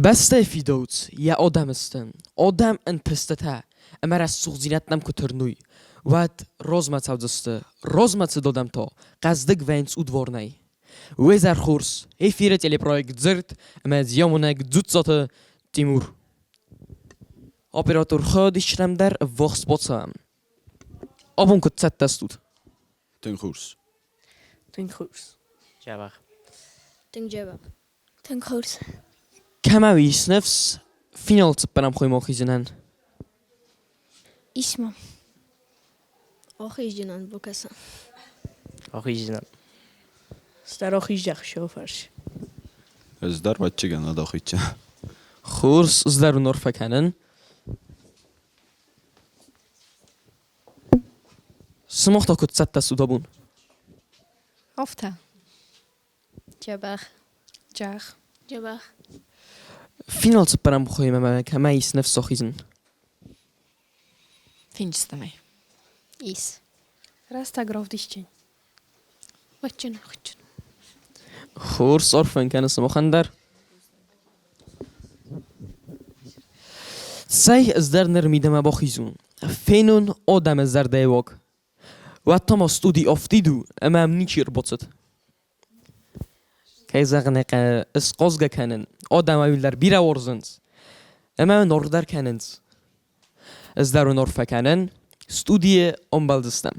بسته فیدوت یا آدم استن آدم ان پسته امر از سوزینت نم کترنوی واد روزمت عودسته روزمت دادم تا قصدق وینس ودورنی ویزر خورس هفیره تلی پروژه زرد امازیامونه گذوت زاته تیمور اپراتور خودش رم در وقت باتسام آبون کت ست دستود تنخورس تنخورس جواب تنجبق تنخورس كما ويس نفس فينال تبرم خوي موخي زنان اسمم آخی جنان بکسان آخی جنان ستراخي جخ شوفرش ازدار بچه گنا داخیچه خورس ازدر نور فکنن سمختا کت ست دستود آبون افتا جبق جخ جبق فينال تبرم خوي ما كما يس نفس ساخيزن فينجستمي ایس راستا گراف دیشتین وچن وچن خورس عرفن كان سمخن در سعی ازدر نرمیده ما باخیزون فینون آدم ازدر دیواگ و تما استودی افتیدو اما هم نیچیر بطست که زغنق اسقازگه کنن آدم اویل در بیره ورزند اما نور در کنند ازدر نور فکنن استودی امبالدستم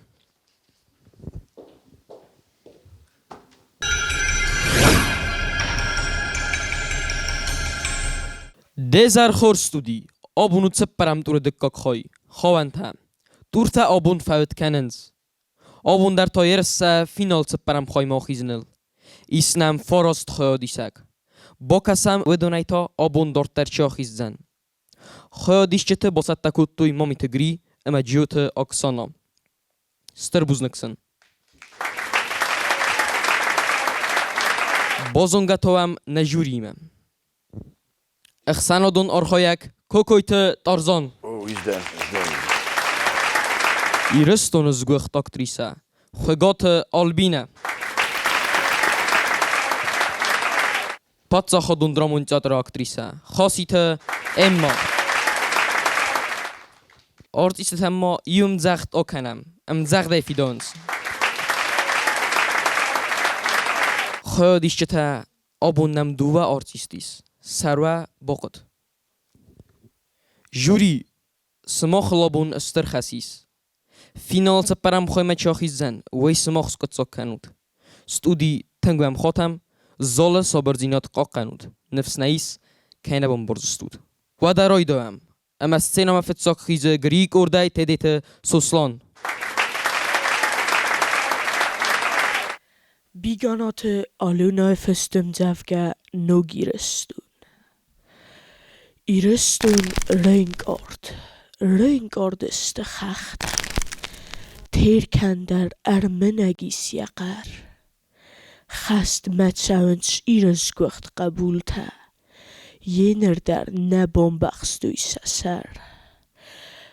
دزر خور استودی آبونو تسپرم دور دکاک خواهی خواهند هم دورتا آبون فوت کنند آبون در تایر سه فینال تسپرم خواهی ما خیزنل ایسنم فاراست خواهی دیسک با کسم ودونای تا آبون دارتر چه خیزن خواهی دیشچه باسد تکوت توی مامی تگری اما جیوت اکسانا ستر بوز نکسن بازونگا تو هم نجوریم اخسانا دون ارخایک کوکویت تارزان او وجدان ایرستون زگوخت اکتریسا خگات آلبینه پاتزا خودون درامون تیاتر اکتریسا خاصیت اما آرتیست اما یوم زخت اکنم ام زخت فیدانس خودیش چتا آبونم دوه آرتیستیس سروه باقد جوری سماخ لابون استر خسیس فینال سپرم خوی ما چاخیزن وی سماخ سکت ساک کنود استودی تنگو هم خاتم زال سابرزینات قاق کنود نفس نیس که نبام برز استود و در رای دوام اما سینما فتساک خیزه گریک اردای تدیت سوسلان بیگانات آلونا فستم زفگه نوگیرستون ایرستون رنگ آرد است خخت تیر کندر ارمنگیس یقر خست متساونس ایرز گوخت قبول تا ینر در نبام بخستوی سسر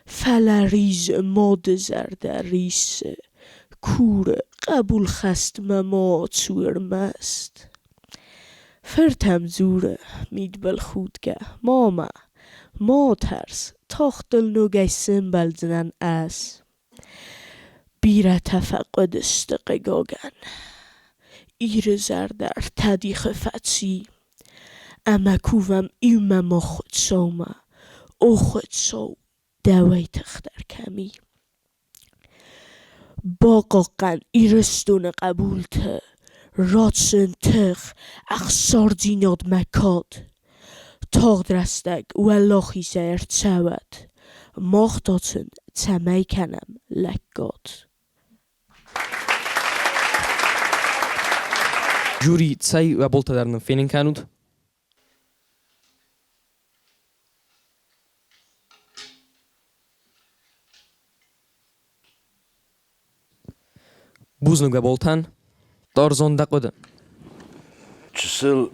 فلریز ماد زرده ریس کور قبول خست مما تسویر مست فرتم زوره مید بل خودگه ما ترس تاختل نوگی سنبل زنن اس بیره تفقد استقگاگن ایر زردر تدیخ فتسی اما کووم ایوم ما خود سومه او خود سو دوی تختر کمی باقاقن ایرستون قبول ته راتسن تخ اخسار دیناد مکاد تاغ درستگ ولاخی سیر تسود ماختاتن تمی کنم لگاد جوری تسای و بولتا درنم فینین کنود بوزنو و بولتن تارزان دقوده چسل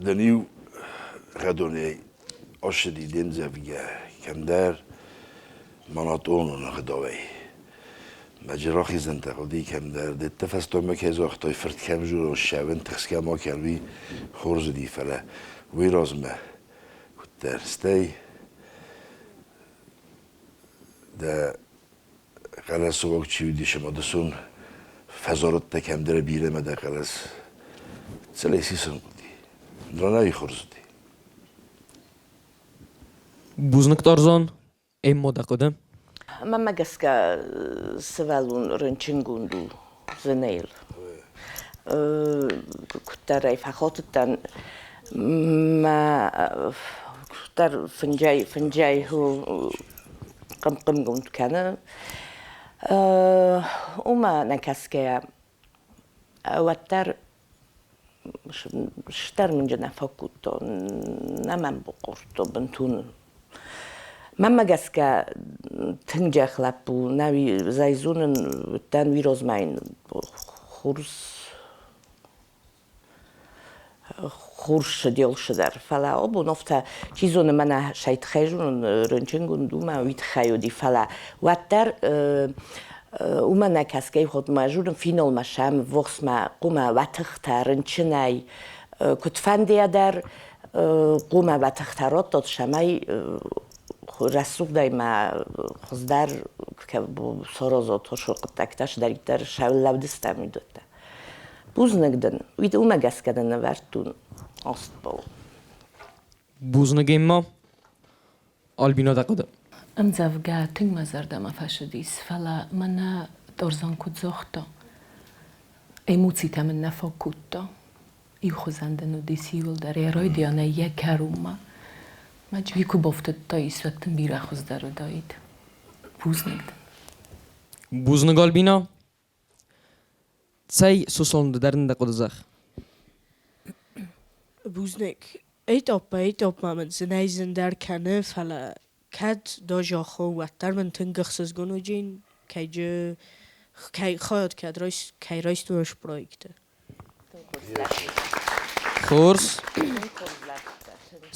دنیو غدوني أشدي دنزا فيجا كم دار مناطون ونخدوي مجراخي زنت قدي كم دار ده تفستو مكيزو أختي فرد كم جور والشعبن تخس كم ما كان بي خورز دي فلا ويرازمه der stay de قلس وقت چی ودی شما دسون فزارت تکم در بیره مده قلس سلیسی سن بودی درانه خورزدی Buznik Tarzan, Emma Daqodem. Mama gaska سوالون رنچنگوندو زنیل كتر فخوتتن ما كتر فنجاي هو قم قمت كان وما نكاسكا وتر شتر من جنا فكوتو نمن بقرتو بنتون ماما جاسكا تنجح لابو ناوي زايزون تان ويروز ماين خورش ديال شدر فلا أبو نفتا چیزون من شاید خیجون رنچنگون دوما ویت خیودی فلا واتر وما نكاسكي خود ماجورن فينال مشام وقت ما قوما واتختار رنچناي كنت فاندي در قوما واتختارات داد شماي رسوق دايما خزدار که با سرازا تا شرق تکتاش در شاول لودسته میدوده بوز نگدن وید اومه گس کدن نوردون آست باو Buznik Emma, Albina Daqodem. ام زوجة تنگ مزرده ما فشدیس فلا من دارزان کد زختا ایموتی تمن نفا کدتا ای خوزندن و دیسیول در ایرای دیانه یک کروما ما جوی که بافتد داییس وقتن بیره خوز در دایید بوز نگدن Buznik Albina, Tsay Susan Darin Daqodzach. بوزنک ایت من زنیزن در کنه فلا کد دا جاخو وتر من تنگخسز گونو جین که جو کی خواهد کد رایست دوش پرویکته Khurs,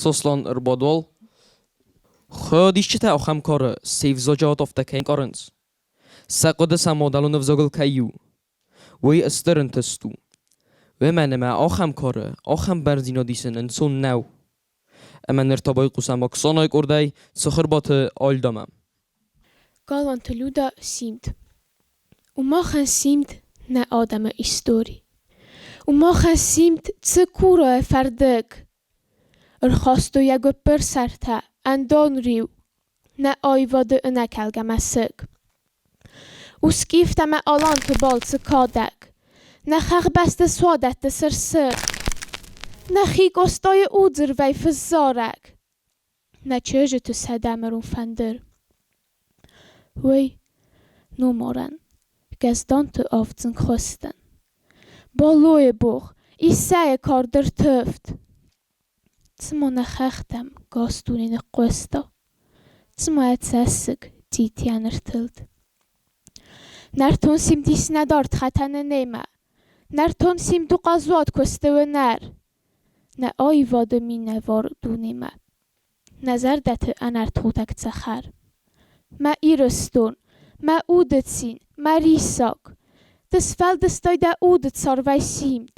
Soslan Irbadwal. Khodish ta akham kar save zajat of the king currents. Saqad samodalun of zogel kayu. We astern testu. We man ma akham kar akham barzina disen en son now. Eman irtabay qusam aksonay korday sakhirbat aldamam. Galvan Teluda simt. Och machen simt na Adama histori. Och machen simt tsekura ferdeg. Khasto yago persarta andon riu na ayvade önekelgemässig. Och skifta med alan till baltsekadeg. Na kharbeste swadette sersig. Na khigostay udzer vei fazareg. Na tjöje tu sadamerun fender. Wei, no moran. Gazdante avtsen kosten. Baloje boch, I säger kar der töft. Tmona khachtam gastunin qosta. Tma etsasig titianer tilt. När ton sim dis nadart khatane nema. När ton sim du qazwat koste när. Na ayvade mine var dunima. Nazar dat anar totak tsakhar. Ma irstun, ma udetsin, ma risak. Des veldestoj da udet sarvaj simt.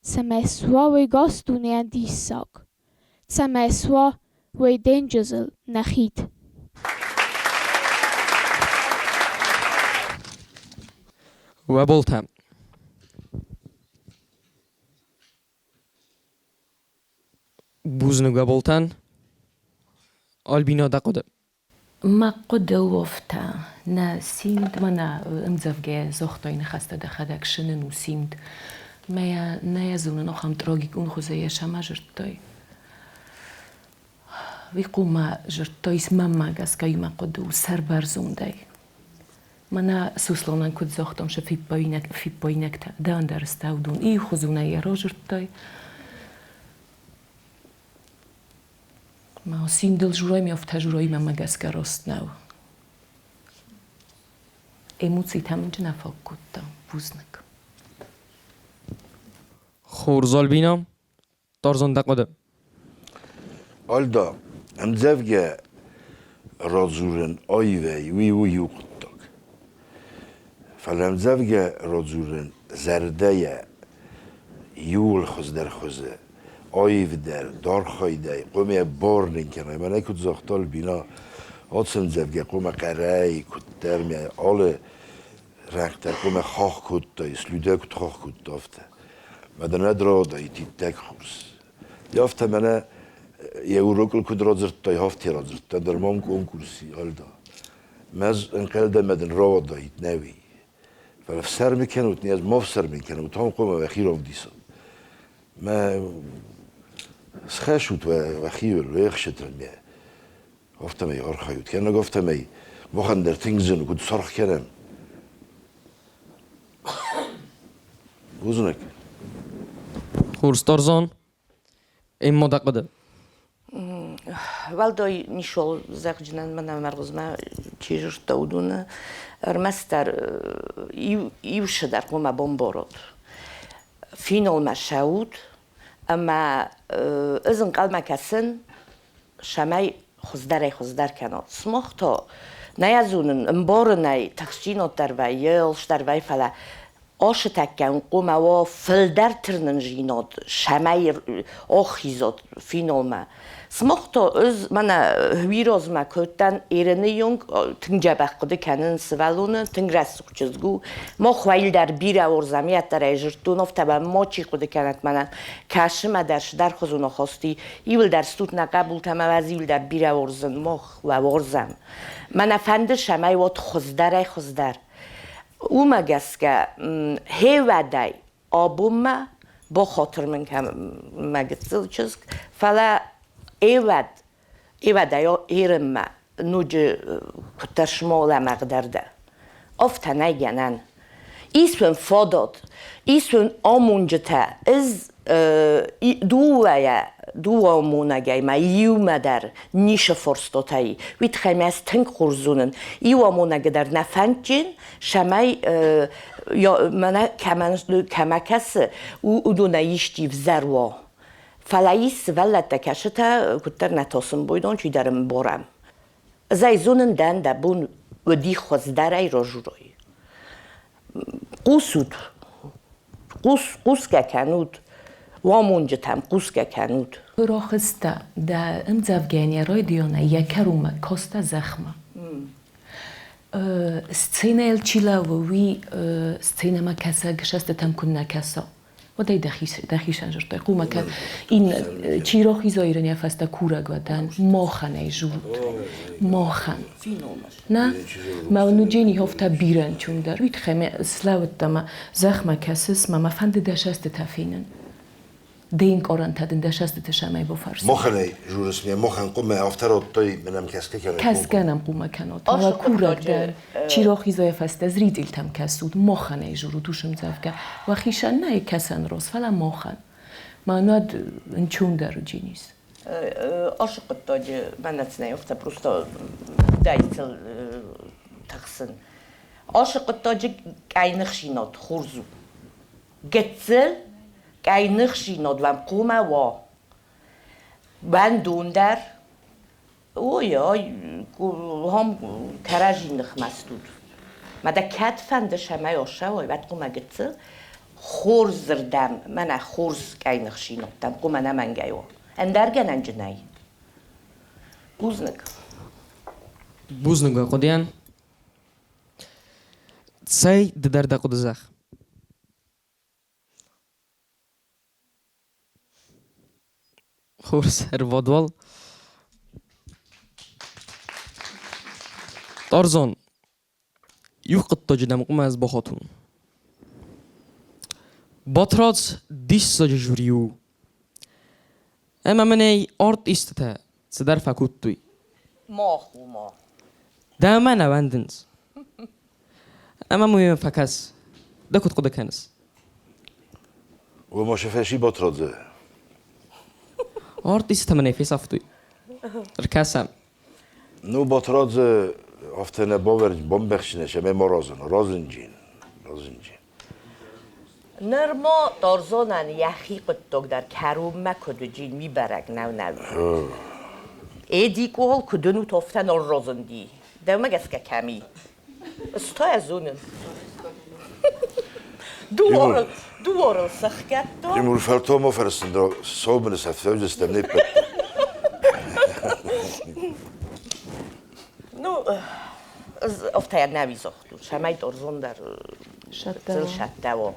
Sameswa we gastuni an disak. Sameswa we dangezel nachit. Waboltam. Buznik Waboltan, Albina Daqodem. ما قد وفتا نا سیمد منا امزفگه زختاین خسته دخدک شنن و سیمد ما نیازون نخم تراجیک اون خوزه شما جرتای ویقو ما جرتایس ماما گس که ما قد و سر برزون دی منا سوسلانن کد زختام شفی پایینک تا دان درستاودون ای خوزونه یرا جرتای ما سین دل جورای میافته جورای من مگس راست نو ایموتی تمنج نفاق کدام بوزنک Khurs Albina, Tarzan Daqodem. Alda em zevge razuren ayve وی یوقتک فلم زevge razuren zerdeye یول خوز در خوزه آیو در دار خایده قومی بار نکنه من اکود زاختال بینا آدسم زبگه قوم قرای کود درمیه آل رنگتر قوم خواه کود دایی سلوده کود خواه کود دافته مدنه درا دایی تیتک خورس یافته منه یه اوروکل کود را زرد دایی هافتی را زرد در مام کون کرسی آل دا مز انقل ده مدن را دایی نوی فلف سر میکنه و نیاز ماف سر میکنه و تام قوم وخیر آف دیسا ما سخشوت و خیول و یخشتر میه گفتم ای آرخایوت کنه گفتم ای بخن در تنگزن و کد سرخ کنم بوزنک خورس تارزان این مدقده والدای نیشول زخجنن من مرغز ما چیزش دودونه ارمستر ایوش در قوم بمبارد فینال مشهود اما ازن قلم کسن شمای خزدر کناد سمختا نیازونن انبار نی تخشینات در وی یلش در وی فلا آش تکن قوم و فلدر ترنن جیناد شمای آخیزاد فینال ما سمختا از من هویراز ما کردن ایرنی یونگ تنجبه قده کنن سوالونه تنگ رسوک چزگو ما خویل در بیر ورزمیت در ایجرتون افته به ما چی قده کند من کشم در خزونه خواستی ایول در ستوت نقبول تمه وزیل در بیر ورزن ما و ورزم من افنده شمای وات خزدر او مگس که هیودای آبوم با خاطر من که مگتزل چیز فلا ایود یا ایرم نوج کتشمال مقدرده افته نگنن ایسون فاداد ایسون آمونجته از دو آمونگی ما یو مدر نیش فرستاتایی وید خیمی از تنگ خورزونن ایو آمونگی در نفنجین شمای یا من کمکس او دو نیشتی و زروا فلایس ولت کشته کتر نتاسم بایدان چی درم بارم زایزونن دنده بون و دی خوزدرای را جورایی قوسود قوس که کنود وامونجه تم قوس که کنود راخسته در ام زفگانی رای دیانه یکرومه کاسته زخمه سцена الچیلا و وی سцена ما کسا گشسته تم کن نکسا و دای دخیشن جرتای قومه که این چی را خیزایی رنیا فسته کورا گودن ماخن ای جود ماخن نه ما نوجینی هفته بیرن چون در وید خیمه سلاوت دما زخمه کسس ما فند دشسته تفینن دین قران تدن دشسته تشمای بفرس ماخن ای جورس میه ماخن قومه افتراد تای منم کسکه کنه کسکنم قومه کنات و کورا در چی را خیزایی فسته زریدیل تم کسود ماخن ای جورو دوشم زفگه و خیشن نه کسن راست فلا ماخن ما ناد انچون در جینیس عاشق تاج من نتنه افته پروستا دایتل تخسن عاشق تاج کاینخشینات خورزو گتزل کاینخشینات و قومه و بندون در اویا هم کراجی نخمستود مده کت فنده شمای آشه و بعد قومه گتزل خورز زردم من خورز کاینخشیناتم قومه نمنگیو اندرگن انجنای بوزنگا قدیان سای در قد زخ خورس هر وادوال تارزان یوقت تاجدم قوم از بخاتون باتراز دیش ساج جوریو اما منی آرد ایسته سدر فکوت توی ما ده من وندنز اما مویم فکس دکت قده کنس و ما شفشی باترازه آرد ایسته منی فیس افتوی رکسم نو باترازه افتنه باورج بام بخشنه شمه ما رازنجین نرما تارزانن یخی قطق در کروم مکد جین میبرگ نو ایدی کول کدنو تافتن رازندی دومه گس که کمی استا از اونن دوار سخکتو تیمور فرتو ما فرستن در صوب نسفته و جستم نیپت نو افتاید نوی زختو شمای دارزون در شده شده و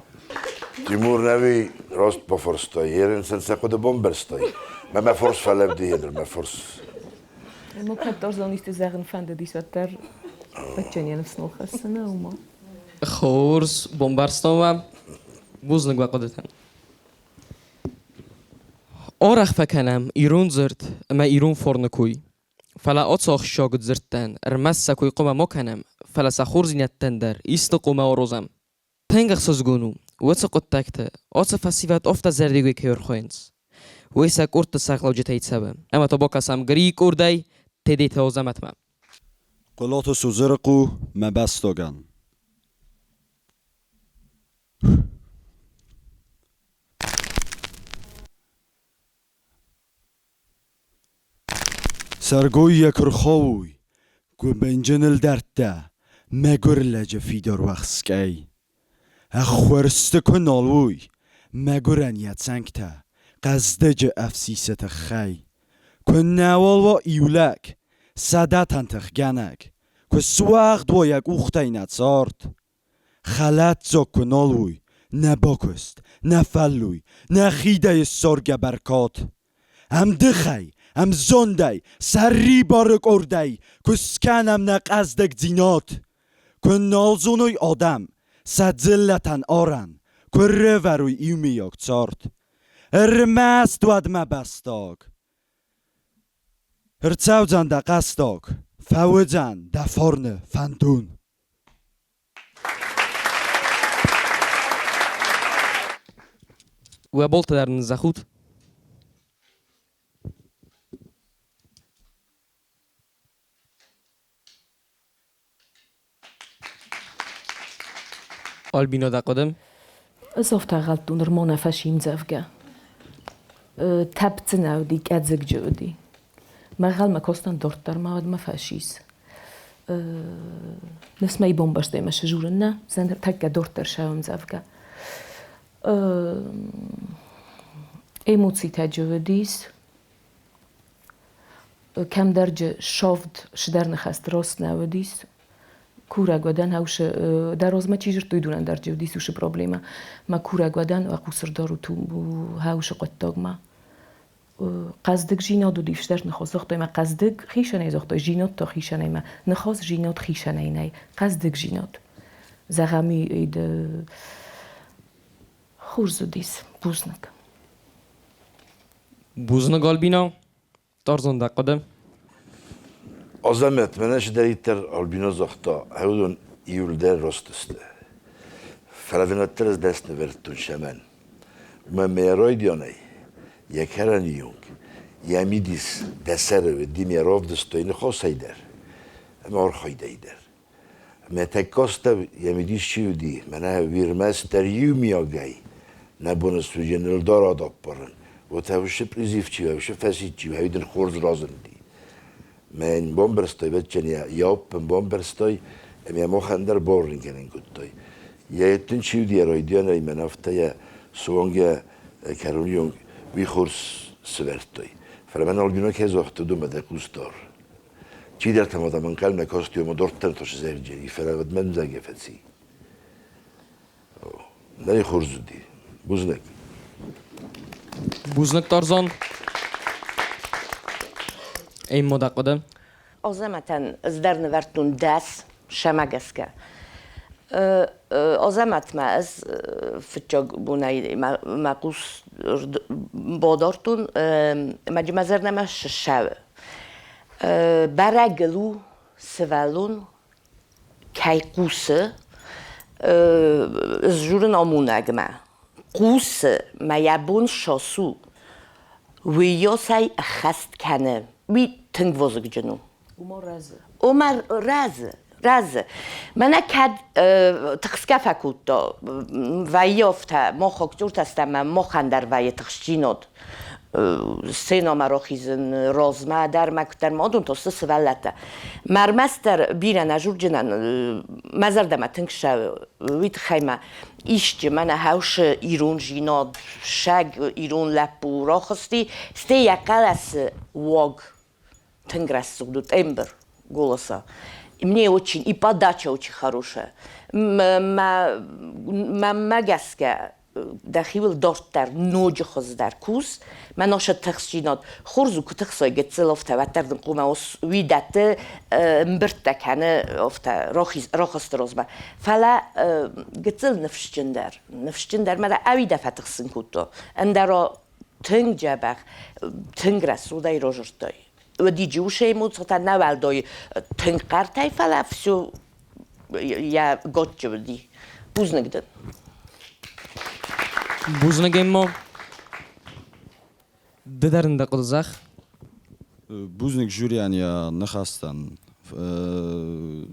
تیمور نوی راست با فرستای هیرن سنسه خود بومبرستای ما فرس فلب دی هیدر ما فرس ما كانت دارزان ist sagen fand dies wetter بچنی نفس نو خسنه وما خورس بومبارستان و بوزنگ و قدرتن آرخ فکنم ایرون زرد ما ایرون فرنکوی فلا آتساخ شاگد زرتن ارمس سکوی قوم ما کنم فلا سخور زینتن در ایست قوم آروزم تنگخ سزگونو واتس قد تکته آتس فسیوت افت زردگوی کهر خوینز ویسا کورت ساقلو جتایت سبم اما تا با کسام گریک اردای تدیت آزمت من قلات سوزرقو مبستاگن سرگوی یکر خواوی گو بنجنل درده مگر لجه فیدار وخسکی اخورست کنالوی مگر انیت سنگته قزدج افسیست خی کن نوال و ایولک سادتن تخگنک که سواق دویک اوختینت سارد خلط زاک کنالوی نباکست نفلوی نخیده سارگ برکات هم دخی هم زندی سری بارک اردی کسکنم نقزدک زینات که نالزونوی آدم سدزلتن آرن که روروی ایومی یک سارد ارمست ود مبستاگ ارتاوزن دا قستاگ فوزن دا فارن فندون و بولت در نزخود آلبینو دا قدم اضافه غلطون در ما نفشیم زفگه تبت نودی کدزگ جودی ما غل ما کستن دارت در مواد ما فشیز نسمه بومباش دیمه شجورن نه زندر تک دارت در شایم زفگه ایموسی تجودیس کم درجه شافد شدر نخست راست نودیس کورا گودن هاوش در روز ما چیزر توی دونن در جودیس وش پروبلما ما کورا گودن و قصر دارو تو هاوش قطاق ما قصدك جينات وديفش درش نخوز زختوی ما قصدك خيشاني زختوی جينات تا خيشاني ما نخوز جينات خيشاني ناي قصدك جينات زغمي ايد خورزو ديس بوزنك بوزنگ آلبینو تارزون دا قدم Azamet meneş deriter albino zahta hevdun iyulde rosteste. Felavinatteres desne vertun şemen. Ma meroy dionay. Yekeren yung. Yamidis desere ve dimierov destoyni khosayder. Ama orkhoydayder. Metekosta yamidis şivdi. Mena virmester yumyogay. Nebunu sujenil dora dopparın. O tavşı prizivçi ve fesitçi ve hevdin khorz razındi. من بومبرستوی بچنی یاب بومبرستوی امی مخن در بورین کنن کتای یه تن چیو دیرای دیانای من افته یا سوانگه کرونیون وی خورس سورتای فرمان آلبینو که زخت دو مده کوستار چی در تمام من کل نکاستیوم دورتن توش زرجی فرود من زنگ فسی نه خورز دی بوزنک بوزنگ تارزون این مدا قدم آزمتن از در نورتون دست شمگسکه آزمت ما از فتجاگ بونایی ما قوس بادارتون مجمزر نمش شو برگلو سوالون کی قوسه از جورن آمونگ ما قوسه ما یبون شاسو ویاسای خست کنه وی تنگ وزگ جنو عمر رازه من کد تخسکه فکوتا و یافته ما خاکجور تستم ما خندر و تخشینات سینا مراخیزن رازمه در مکتر مادون تا سه سوالته مرمستر بیرن اجور جنن مزردم تنگشه وید خیمه ایشتی من هاوش ایرون جینا شگ ایرون لپو را خستی سته یکل از واگ تنگرست سودت امبر голоса. И мне очень, и подача очень хорошая. Магаске дахивил дортер ноджи хоздер кус. Мен аша тахсчинат хорзу кутахсай гетсел офта ватерден кума ос видате мбртакане офта рахастrozma. فلا гетсел نفشتندر ماذا أويدا فتخسن كوتو. اندرا تنگ جبخ تنگ رسودای روجرتای. ودي جوشي موتستا نوالدوي تنقرتاي فلا всё я готчевди бузнагден Бузнагеммо дедернде قدزخ بوزنک جوریان یا نخواستن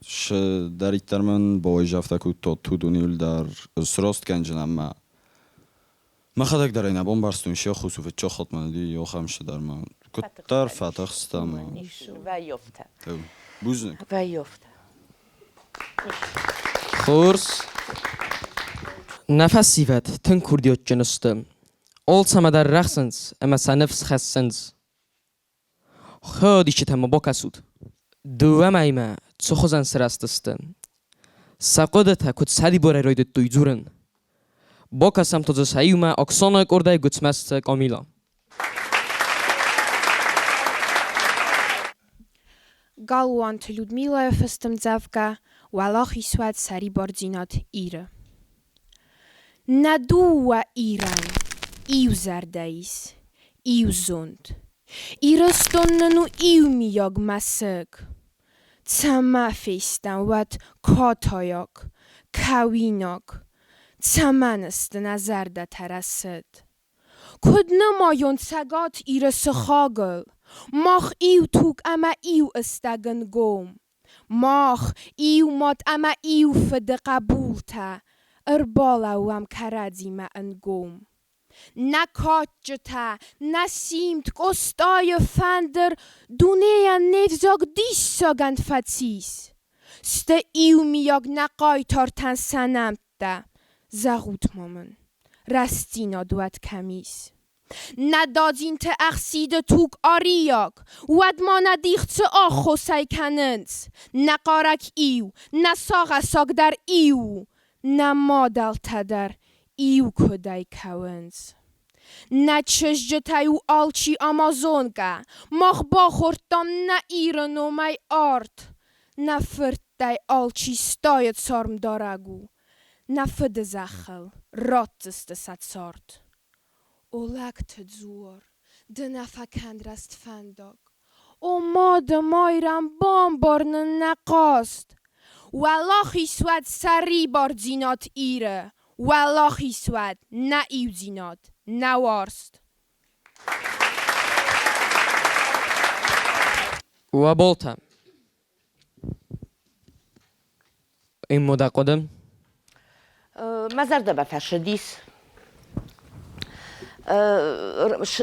ش دریتر من با جفته کو تو دونیل در سراست کنجنم ما خدک در این ابان برستون شیا خصوص چه خود من دی یا خمش در من کتر فتح استم و یافته بوزنک و یافته خورس نفس سیفت تن کردیات جنستم اول سما در رخسنز اما سنفس خسنز خودی چه تما با کسود دوام ایما چه خوزن سرستستن سقودت کد سدی باره رویدت دویزورن با کسم توز سایوما اکسانا کرده گوتمست کامیلا Галуант Людмила Фестемцевка, Валахи Свет Сари Бордзинат Ире. Надуа Иран, Иу Зардеис, Иу Зунд. Ире стоннену Иу Мияг Масык. Цама Фейстан Ват Катаяк, Кавинак. Цаманыстын Азарда Тарасыд. Куднамайон Сагат Ире Сахагл. Mach iu tuk ama iu استگن گم ماخ ایو مات اما ایو فد قبولتا اربالا وام کرادی ما انگم نکاتجتا نسیمت قستای فندر دنیا نفزاگ دیش ساگند فتسیس ست ایو میاگ نقای تارتن سنمت ده زغوت مامن رستینا دوت کمیس ندازین ته اخسید توک آریاک ود ما ندیخت سه آخو سیکننز نقارک ایو نساق ساق در ایو نمادل تدر ایو کدای کوینز نچش جتایو آلچی آمازونگا مخ باخورتام نه ایرنو مای آرت نفرت دای آلچی ستایت سارم دارگو نفد زخل راتست ست سارت Olakt zuor, dina fakandrast fandag. O mode moiram bombornen nakast. Wallahi swad sari bardzinat ire. Wallahi swad na iuzinat, na warst. وبولتا این مدة قدم مزرده بفشدیس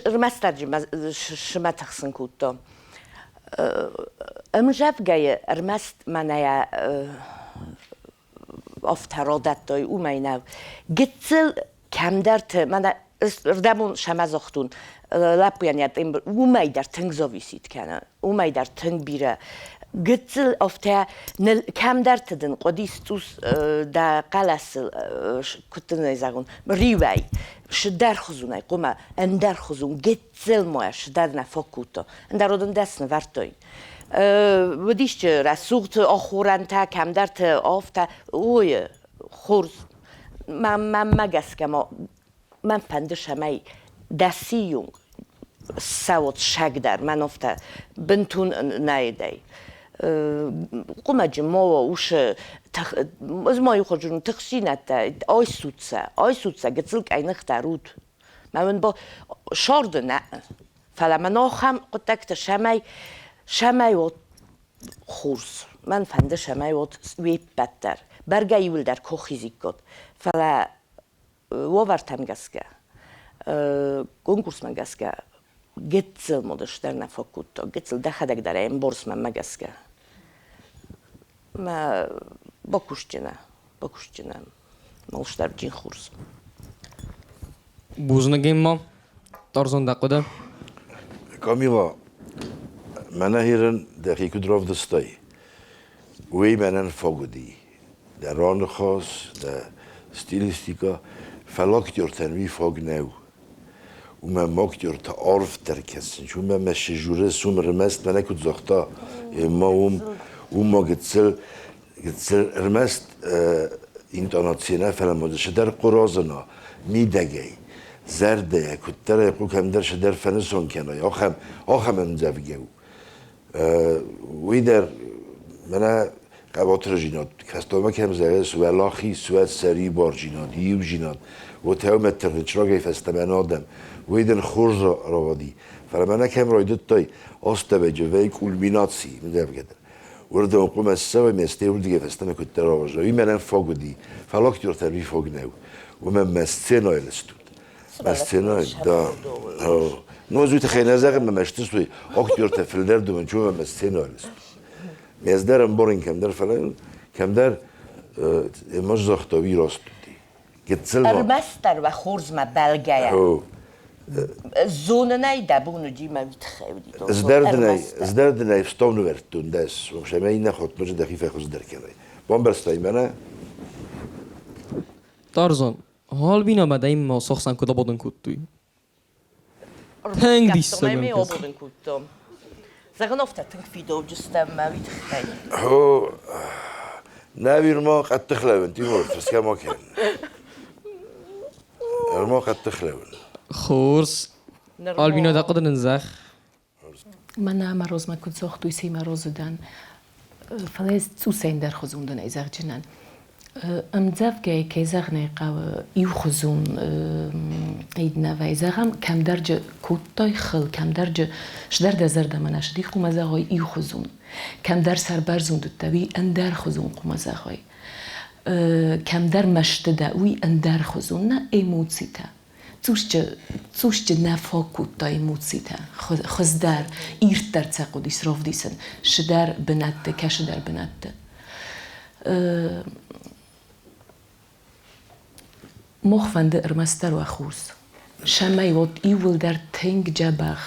رمسترجي شما تخسن كوتو امجاف جاي رمست منايا افترادتای او میناو گتسل کم درت من ردمون شما زختون لپیانیت او می در تنگ زاویسید کنه او می در تنگ بیره گتسل افته کم درت دن قدیستوس دا قلس کتن نیزگون ریوی شدر خزونه قوما اندر خزون گتسل مایا شدر نفاکوتا اندر رودن دست نورتای ودیش چه رسوخت آخورن تا کم درت آفته اوی خورز من مگس که من پندش همه دستیون سواد شک در من افته بنتون نیده قوم جماعه اوش از مایی خودجون تخشینت آی سوتسه گتسلک اینخ درود من با شارد نه فلا من آخم قدکت شمای و خورز من فنده شمای و ویب بدتر برگه یول در کوخیزی کد فلا وورتم گسکه کنکورس من گسکه Gitzel modestar nefakutta, gitzel dechadek dare en bors men megeske. Ma bakuşçina, malıştar cin xurs. Buznak imma. Tarzan daqada. Kamila, mana hiren der ik drof de stay. Wei menen fogudi. Der ranchos, de stilistika, falaktjorten wie fog nou. وما ماكتور تعرف تركسن شو ما مش جورس وما رمست ما ناكل زغطا ما وما قتسل رمست internationell فلما ده شدر قرازنا ميدجي زرده كنت ترى يقول كم در شدر فنسون كنا آخم من زفجو ويدر منا قباتر جينات كستوما كم زغس ولاخي سواد سری بار جينات يو جينات وتهمة ترنشراجي فاستمان آدم ويدن خورز روادي فلما كم رايدت تاي أستبجه وی کولمیناسی میذارم كده ورده نقوم السوي مستيول دیگه فاستما كنت راجع ويمنا فوقدي فلاكتور تبي فوق نو ومن مستنا الستود مستنا دا نوزو تخيل زغم ما مشتسوي اكتور تفلدر دومن شو مستنا الستود مزدرم بورين كم در فلان كم در مش زختوي راستودي گتسل ارمستر و خورز ما بلگایا زون نیده بونو جی ما ویتخیودی زدردنای ستونو ورتون دست و شما این نخواد مجد دقیقه خوز در کنی بام برستای منه Tarzan. Hal bina bada imma soxsan kuda bodun kuttuy. Teng dissa می آبودن کتم زغن افته تنگ فیدو جستم ما ویتخی هو نابير ما قد تخلون تيمور بس كما كان ما قد تخلون Khurs. Hal bina daqada nzakh. من مروز ما كنت زاخت ويسي مروز دان فلاز تسوسين در خزون دن إزاغ جنان امزاف جاي كيزاغ نيقا يو خزون ايدنا و إزاغم كم درجة كوتاي خل كم درجة شدر دزر دمانش دي قوم ازاغاي يو خزون كم در سر برزون دوتاوي اندر خزون قوم ازاغاي كم در مشتدا وي اندر خزون نا ايموتسيتا Cóżcie na foku to emocita, chozdar, irtar caqo disrof disen, szydar benatte, kaszydar benatte. Mochwande ermastar wa churs. Shamay wat iwil dar teng jabach.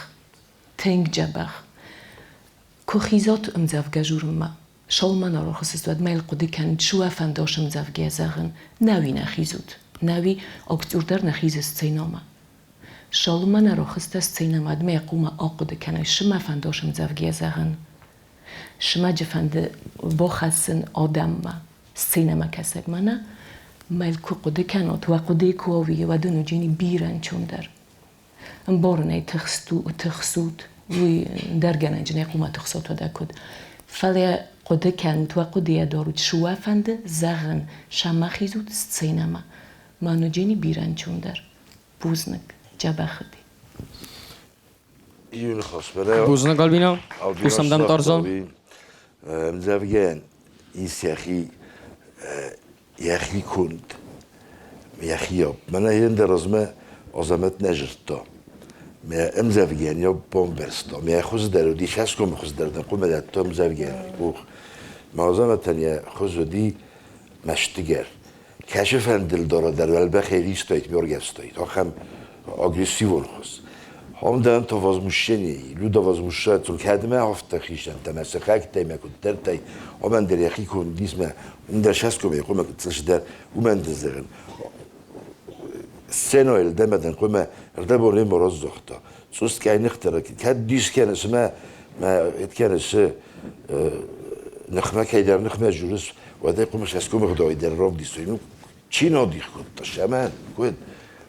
Kochizot mzavgajur ma. Sholman aro chosistwad mail qodi kan chua fandosh mzavgazagen, nawi nachizut. ناوی اکتوردر نخیز استینامه. شالمان راخست استینامه دم یقوم آقد کنای شما فنداشم زوجی زغن. شما جفند باخسن آدم ما استینامه کسب منه ملکو قد کنات و قدی کوایی و دنو جینی بیرن چون در. بارنای تخسود وی در گنج نیقوم تخسات و دکود. فلی قد کنات و قدی دارود شوا فند زغن شما خیزود استینامه. مانو جینی بیرن چون در بوزنک جبه خدی یون خاص برای Buznak albina. Kusam dam Tarzan. مزافجان يسيخي يخي كنت يخياب من هين درزمه عظمت نجرتا ما مزافجان يا بومبرستا ما خوز درو دي شاسكم خوز دردن قوم دات مزافجان بوخ معظمه تانية خوز دي مشتگر کشف اندل داره در ولبه خیلی استایت میارگ استایت آخم آگریسیون خواست هم دارن تا وازموشنی لودا وازموشه تو کدمه هفته خیشن تمسه خاک تیمه کن در تای آمن در یخی کن دیسمه اون در شست کمه قومه کتلش در اومن دزرن سنویل دمدن قومه رده باره مراز زختا سوست که این اختره که دیس کنسه ما اتکنسه نخمه که در نخمه جورس و ده قومش از کوم خدای در راه دیسوینو چی نادیخ کن تا شمن کود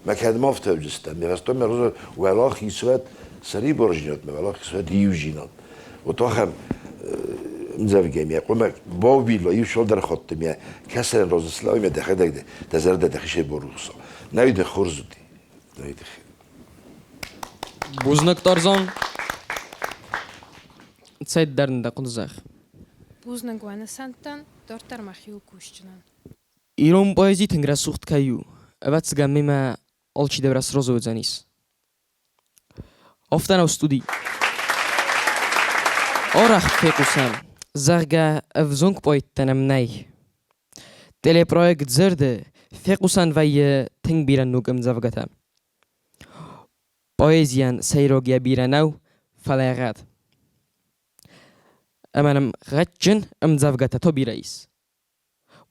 مکد مافته وجستم می‌خواستم روز ولاخی سواد سری برجینات ولاخی سواد یوجینات و تا هم مزوجی می قوم با ویلایی شل در خاطر می کسر روز اسلامی می دخل داده تزرد دخیشه بروسا نوید خورزودی نوید Buznak Tarzan. Zeit dern da kunzakh. Buznak wana santan dortar machiu kushtinan. Iron poezi tengra sucht kayu. Avats gammima alchi devras rozo zanis. Oftana studi. Orach fekusan. Zarga avzunk poittanam nay. Teleprojekt zerde fekusan vay tengbiran nugam zavgata. Poezian seyrogia biranau falagat. Amanam غتجن zavgata to birais.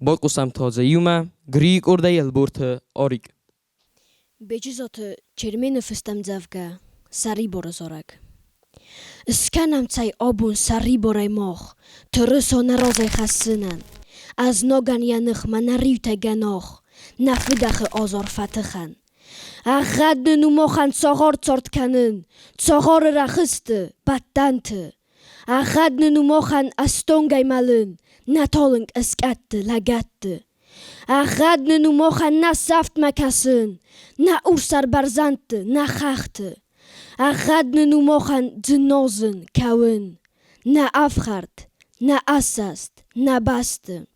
Bokusam toze yuma Greek orday elburt orig. Bejizot çermeni fıstam zavga sari borazorag. Skanam tsay obun sari boray moch töröso narozay khasınan. Az nogan yanık manariyte ganoch nafidakh azor fatıkhan. Aghadn numokhan tsogor tsortkanın tsogor rakhıstı battantı. Aghadn numokhan astongay malın natolink eskattı lagattı. Aghadn numokhan na saft makasın na ursar barzantı na khahtı. Aghadn numokhan dnozın kawın na afkhart na asast na bastı.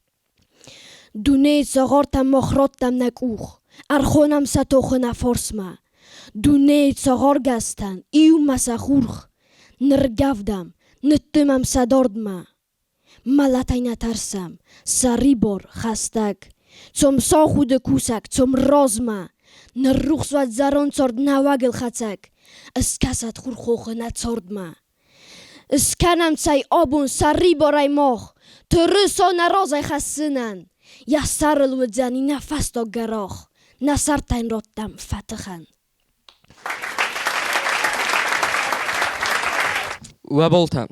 Duney tsogortam mokhrottam nakukh arkhonam satokhna forsma. Duney tsogorgastan iu masakhurkh nrgavdam nttmam sadordma. Malatayna tarsam saribor khastak zum sochude kusak zum rozma nrukhsvat zaron tsord nawagel khatsak eskasat khurkhokhna tsordma. Skanam tsay obun sariboray moch töröso narozay khasınan. Yasarıl vıdzani nafasto garoch nasartayn rottam fatıkhan. Waboltan.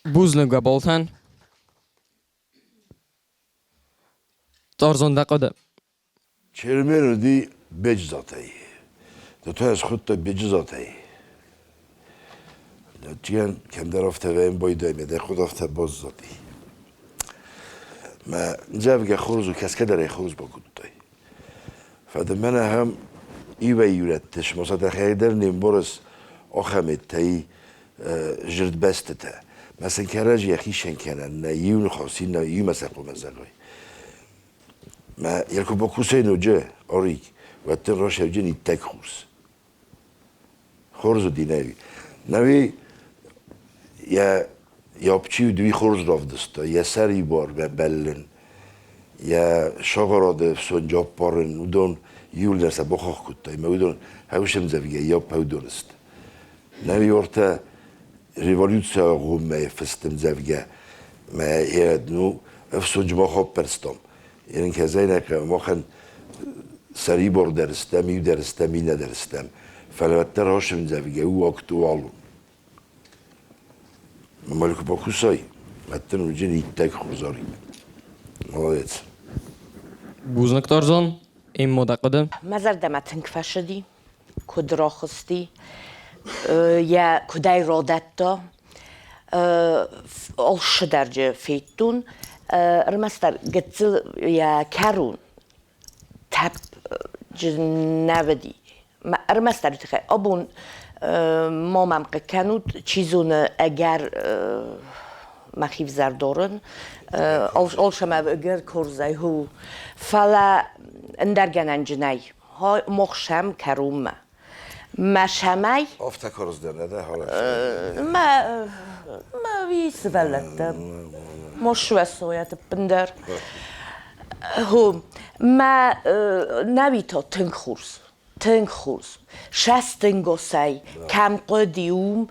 Buzlug waboltan. Tarzan daqada. چرمن دی بجزاتی. تو از خود تا بجزاتی. چیان کم در افته و این بایدای میده خود افته باز زدی. ما نجابه خروز و کس که داره خروز بکودتای. فده من هم ایوه یورتش مصد خیلی نیم برس آخمت تایی جرد بسته تا. مثلا کراج یخیشن کنن نه یون خاصی نه یون مسقو مزقای. ما یلکو با کوسه نوجه آریک و تن راش هجنی تک خورز دی نوی یا بچی دوی خورز رافدستا یا سری بار بلن یا شاغراده سنجاب پارن ودون یول درسه بخاخ کتای ما ودون هاوشم زویگه یا پودونست نوی ورته ریوالیوتسیا غومه فستم زویگه ما یادنو افسونج ما خواب پرستم یعنی که زینه که ما خن سری بار درستم یو درستم یو ندرستم فلوتر هاشم زویگه او اکتو آلون مالک با کوسای متن و جنی تک خوزاری مالت Buznak tarzan. Immo daqada. مزر دمتنگ فشدی کدرا خستی یا کدای رادت دا آلش درجه فیتون رمستر گتل یا کرون تب جنبدی رمستر تخه آبون مامم قکنود چیزون اگر مخیف زردارن آلشم اگر کرزای هو فلا اندرگنن جنای ها مخشم کروم ما شمای آفتا کرز درنده حالا ما ویس ولدم مشوه سویت بندر هو ما نویتا تنگ خورز شستنگو سای کم قدیوم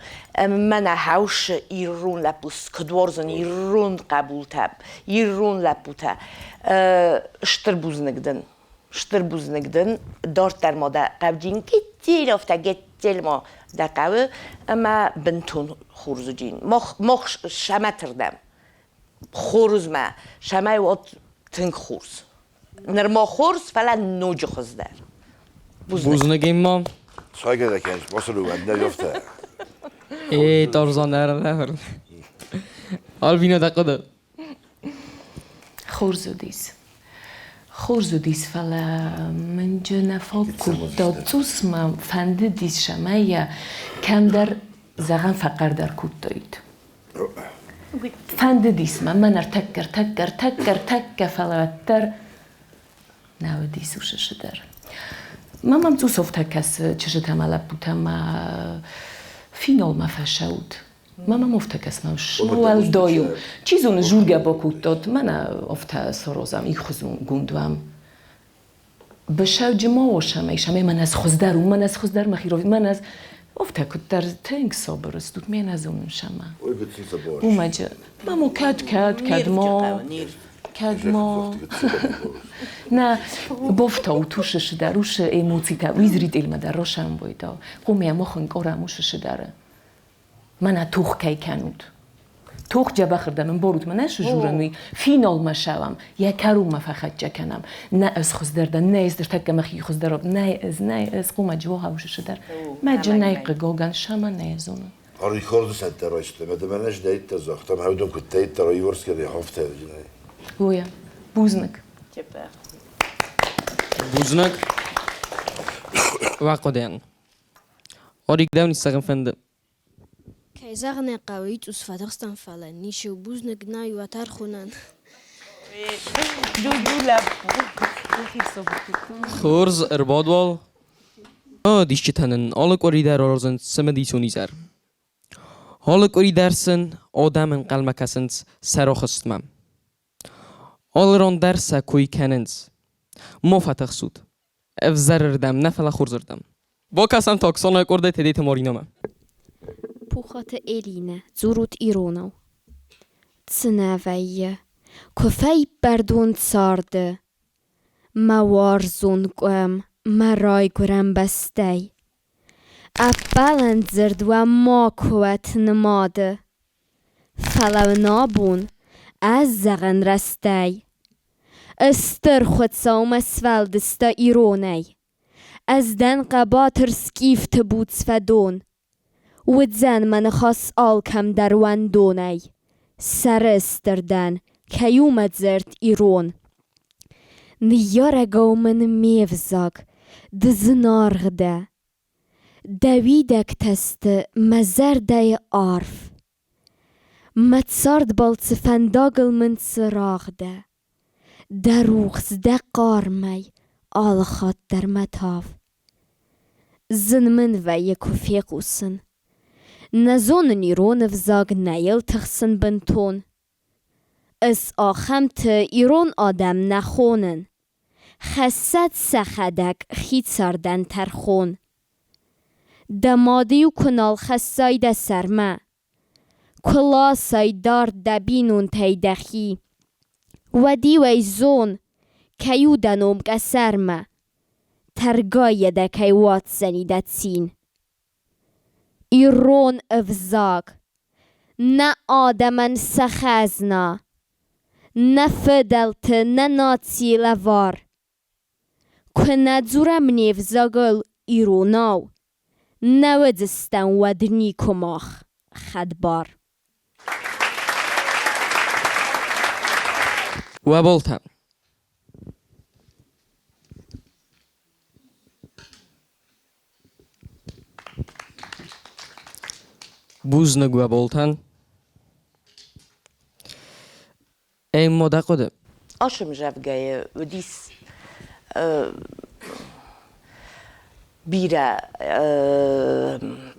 من هاوش ایرون لپوس کدورزن ایرون قبول تب ایرون لپوتا شتر بوزنگدن دارت در ماده قبجین گتیل افتا گتیل ما دقوه اما بنتون خورزو جین مخ شمه تردم خورز ما شمه وات تنگ خورز نرما خورز فلا نوج خز در Buznak immo. سایگه دکنش باسلو بنده یفته Tarzan daqada. Alvina daqada. خورزودیس فلا من جنفا کتا توسما فنده دیس شمایه کم در زغن فقر در کتایید فنددیس من تکر فلاتر نودیس و ششدر مامم تو صفت کس چشتم على بودم فینال ما فشود مامم افتکس ماش اول دایو چیزون جورگا باکوت داد من افت سرازم ای خزون گندوام بشاو جما وشم ایشم من از خزدر مخیروی من از افتکت در تنگ صابر است من از اون شما اومد مامو کد ما نه بافتا و توشش دروش ایموتی تا ویزرید علم در روشن بایدا قومی ما خنگ آراموشش داره من توخ کی کنود توخ جا بخردم من بارود من نشو جورنوی فینال ما شوم یک کرو ما فقط جکنم نه از خوز درده نه از در تک مخی خوز دراب نه از قوم جوا هوشش در مجا نیق گاگن شما نه از اون ریکاردو سنت رایسته منش دایت تزاختم هودم که تایت ترایی ورس کردی هفته جنای گویا بوزنک بوزنک وقدن آریک داونی سگم فند Keizagne qawit us fadagstan falan nishu buzne gnay watar khunan. خورز اربادوال دیشتی تنن آلک وری در آرزن سمدی سونی زر آلک وری درسن آدمن قلم کسنس سراخستمم آلران درسه کوی کننز ما فتخ سود افزردم نفلا خورزردم با کسم تاکسانه کرده تدیت مارینامه Puchate Eline, zurut Ironau. Tsneveie, kofei perdun tsarde. Ma warzun ma rai gurem bestei. Appelen zerdwa ma kuet nemade. Falau nabun, az zagen restei. Ester khutsaum sveldesta Ironei. Az den qabater skift buts fedon. ودزن من خاص آل کم در وندونی سرستردن کیومت زرد ایرون نیارگو من میفزاگ دزنارغده دویدک تست مزرده عارف متصارد بالت فنداگل من سراغده دروخز ده قارمی آل خاد در متاف زن من وی کفیقوسن نزون نیرون فزاگ نیل تخسن بنتون اس آخمت ایرون آدم نخونن خست سخدک خید سردن ترخون دمادی و کنال خسای ده سرمه کلاسای دار دبینون تیدخی و دیوی زون کیو دنوم کسرمه ترگای ده کیوات زنیدت سین ایرون افزاگ نه آدمن سخزنا نه فدلت نه ناتی لوار کنه زورم نیفزاگل ایروناو نه ودستن ودنی کماخ خدبار و بولتم بوزنگ و بولتن این ماده قده آشم جفگای و دیس بیره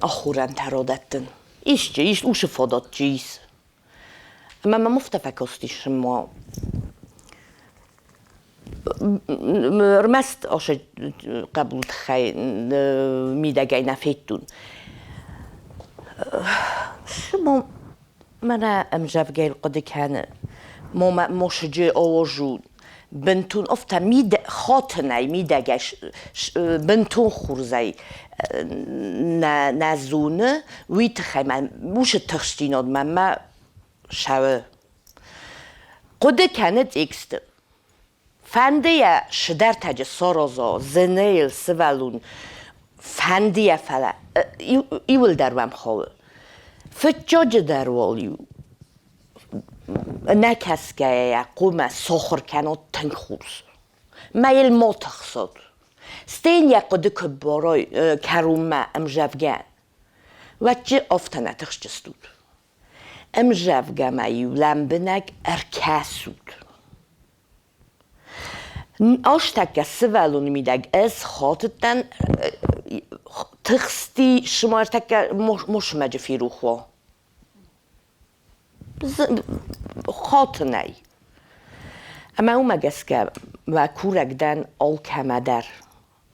آخورن ترادتن ایش اوش فادات جیس اما ما مفتفکستیش ما رمست آش قبول خی میدگای نفیتون شما من امجفگای القده کنه ما مشجع آوازون بنتون افتا خاطنه میدگش بنتون خورزی نزونه ویت خیمه موش تخشتیناد من شوه قده کنه اکست فنده شدر تجه سارازا زنیل سوالون فنده فلا ایول دروم خواه فتجاج دروالیو نکس که قوم سخر کنات تنگ خورس میل ما تخصاد ستین یک قده که برای کرومه امجفگن و چه آفتنه تخش جستود ام جافگا مایو لامبنگ ارکاسود آشتاک سوالون میدگ از خاطرتن تخستی شمارتک مش مجفیرو خو خاطنای اما او مگسکه و کورگدن آل کمدر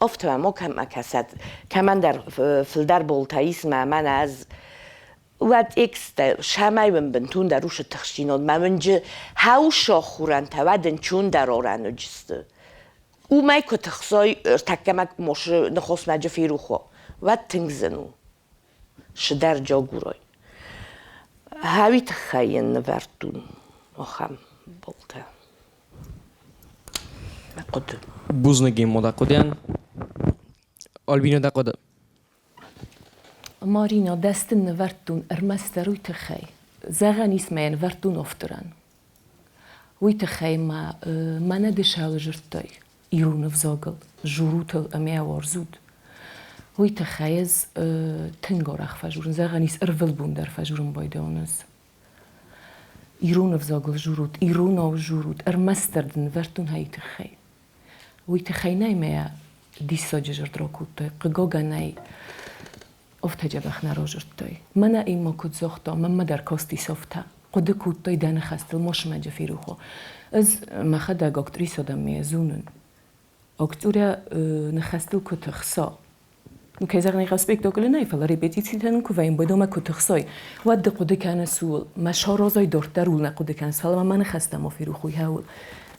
افتم ما کم کسد کمندر فلدر بولتایس من از وقت اکست شمایم بنتون دروش تخشینات منجه هاوشا خورن تودن چون در آرن و جسته او مای که تخصای تکمک مش نخواست مجفیرو خو و تنگزنو شدر جا گورای هاوی تخیین نوردون آخم بولتا مقدم بوزنگی مودا قدیان آلبینو دا قده مارينا دستن نورتون ارمستروي تخي زغن اسمين ورتون افتران وي تخي ما ندش هاو جرتاي يرون فزاقل جروت اميا وارزود وي تخيز تنگار اخ فجورن زغن اس ارول بوندر فجورن بايدانز يرون فزاقل جروت يرون او جروت ارمستردن ورتون هاي تخي وي تخي نايميا ديسا ججر دراكوتاي قگاگا ناي افته جبخ نراجرتای من ایما کد زختا من در کاستی سافته قد کودتای دن خستل مش مجفیرو خو از مخد اکتری سادم میزونن اکتورا نخستل کتخسا که زغنی خسبکتاکل نه فلا ریپتیتی تنن که وین بدوم کتخسای ود قد کن سول مشار رازای دارت رول نقد کن سال من خستم مفیرو خوی هول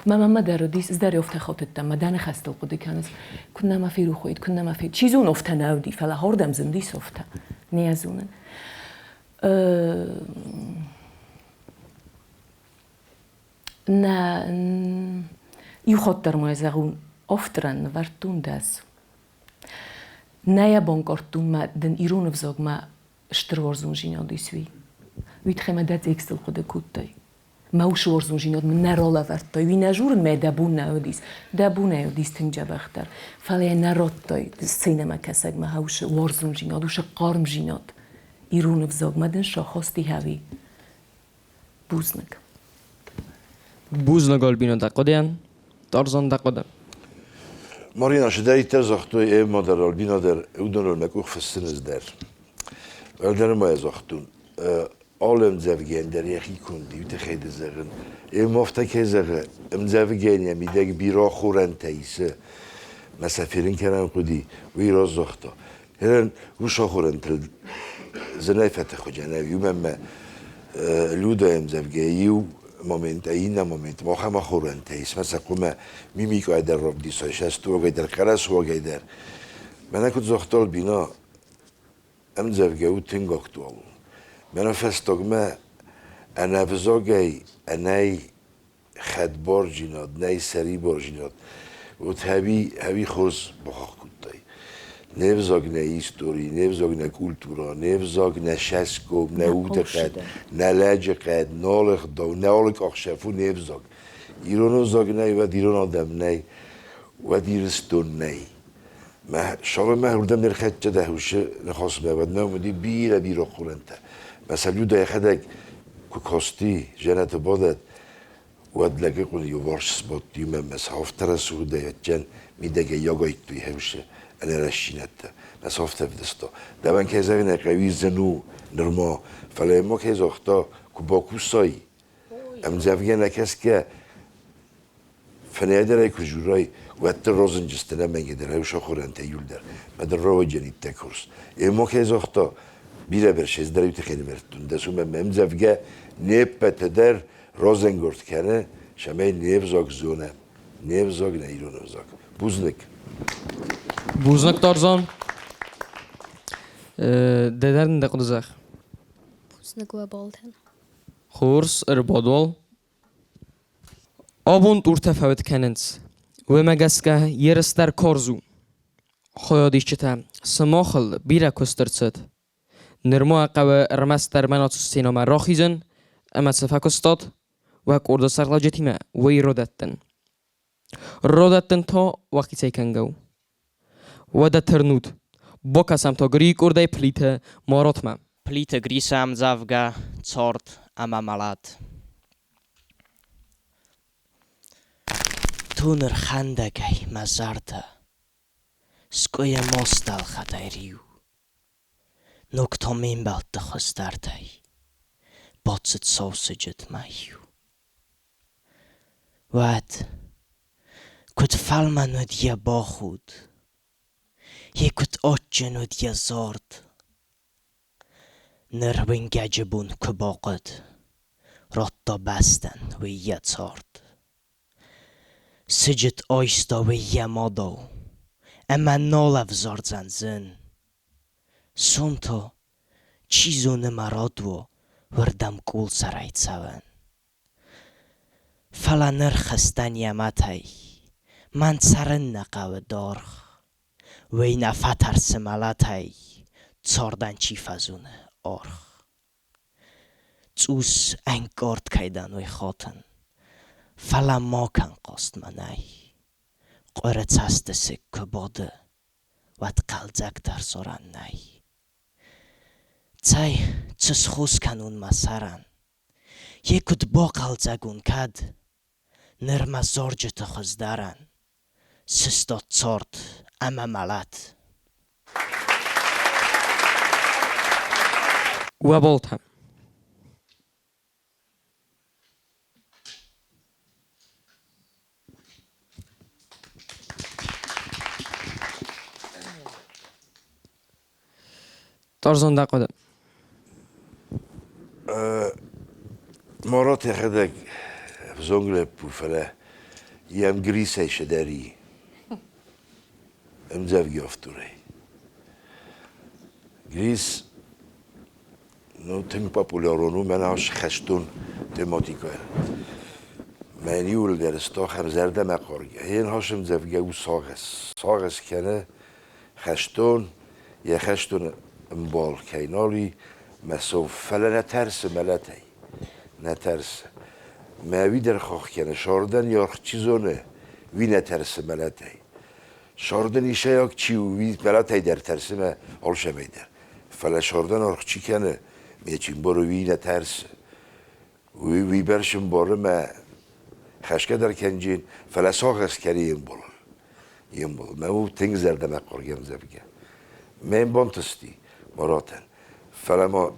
ما در دیس از در افته خاطرتم مدن خسته قدی کنس کنم ما فیرو خوید کنم ما فی چیزون افته نودی فلا هردم زندی سفته نیازونن نه یو خاطر ما زغون افترن ورتون دست نه یا بانکارتون ما دن ایرون فزاگ ما اشتروارزون جینا دیسوی ویت خیمه دت اکستل خود کودتای ما وش ورزون جينات من نرالا ورتاي وي نجورن ما دابون ناوديس تنجا بختر فلا نراتاي السينما كساق ما هاوش ورزون جينات وش قارم جينات يرون فزاق مدن شاخاستي هاوي بوزنگ آلبینو دا قدیان تارزان دا قده مارينا شداري تزختو ايه مادر البينا در اودن المكوخ في السنز در ولدن ما يزختون آلم زوجین در یکی کندی وقت خیلی زغن مفته که زغن زوجین یمی دیگه بیرا خورن تایسه مسافرین کنن قدی وی راز زختا هرن وشا خورن تل زنای فتح خو جنوی و من لودا ام زوجیو مومنت اینا مومنت ما خم خورن تایس مثلا قوم میمیکو ایدر رب دیسایش است و ایدر خلاص و ایدر من اکت زختال بینا ام زوجیو تنگ اکتوال من فستگم انا بزاگی انای خدبار جیناد نای سری بار جیناد و هبی خوز بخاک کودتای نبزاگ نه هیستوری نبزاگ نه کولتورا نبزاگ نه شسکوب نه اوت قد نه لج قد نالخ داو نالک آخشفو نبزاگ ایرانو زاگ نای و دیران آدم نای و دیرستون نای شما مهردم در خدچه دهوشه نخواست بود نامودی بیرا خورنته مثلا یود خدک که کاستی جنت بادت ود لگه کنی یو وارش سبات دیوم مثلا هفتر سوده جن میدگه یاگایت توی همشه انا رشینته مثلا هفته بدستا دوان که زمین قوی زنو نرما فلا ما که زختا که باکو سای ام زوگه نکس که فنیده رای که جورای و اتر رازن جستنه منگه در هوشا خورن تیول در مدر رو جنید تکرس ما که زختا بیره برشیز داری تو خیلی مرتون دستو من زوگه نیپت در رازنگورد کنه شمای نیبزاگ زونه نیبزاگ نه ایرون وزاگ بوزنگ تارزان ددرن دا قده زخ بوزنگ و بالتن خورس اربادوال آبون ارتفاوت کننز و مگسکه یرستر کارزو خیادیش چتا سماخل بیره کسترцет نرما قوه رمستر منات سینما راخیزن اما سفاکستاد و کورد سرلاجتیمه وی رودتن تا وقتی سیکنگو و دا ترنود با کسم تا گری کورده پلیت ماراتمه پلیت گریسم زوگا چارت اما ملات تونر خندگی مزارده سکوی ماستال خدایریو نکتا مین بلد خستردی باتست سوسجت مایو واد کت فالمانو دیا با خود یکت آجنو دیا زارد نربین گجبون کباقد رتا بستن و یه تارد سجت آیستا و یه مادو اما نالف زارد زن سونتا چیزون مرادو وردم کول سرایت سوان فلا نرخستن یمتای من سرن نقاو دارخ و این فتر سمالتای تاردن چی فزونه آرخ توس انگارد کیدن وی خاطن فلا ما کن قاست منای قرت هست سکه باده وات قلزک در سران نای تای تس خوز کنون مسرن یکت با قلزگون کد نرم زارجت خوز دارن سستا تارد اما ملت و بالتهم تارزان دقیقه مرات خدك زونغلب وفلا يام جريسة شداري امزاف جافتوري جريس نو تم بابولارونو مناش خشتون تماتيكا مانيول در استاخر زرده مقارجه هين هاشم زفجه و ساغس کنه خشتون یا خشتون امبال کینالی مسوف فلا نترس ملتی نترس ما در خاک کنه شاردن یا چیزونه وی نترس ملتی شاردن ایشه یا چی وی ملتی در ترس ما آلشه میدر فلا شاردن آرخ چی کنه میچین برو وی نترس وی برشم باره ما خشکه در کنجین فلا ساغس کنی یم بول ما او تنگ زرده مقارگم زبگه من بانتستی مراتن فلا ما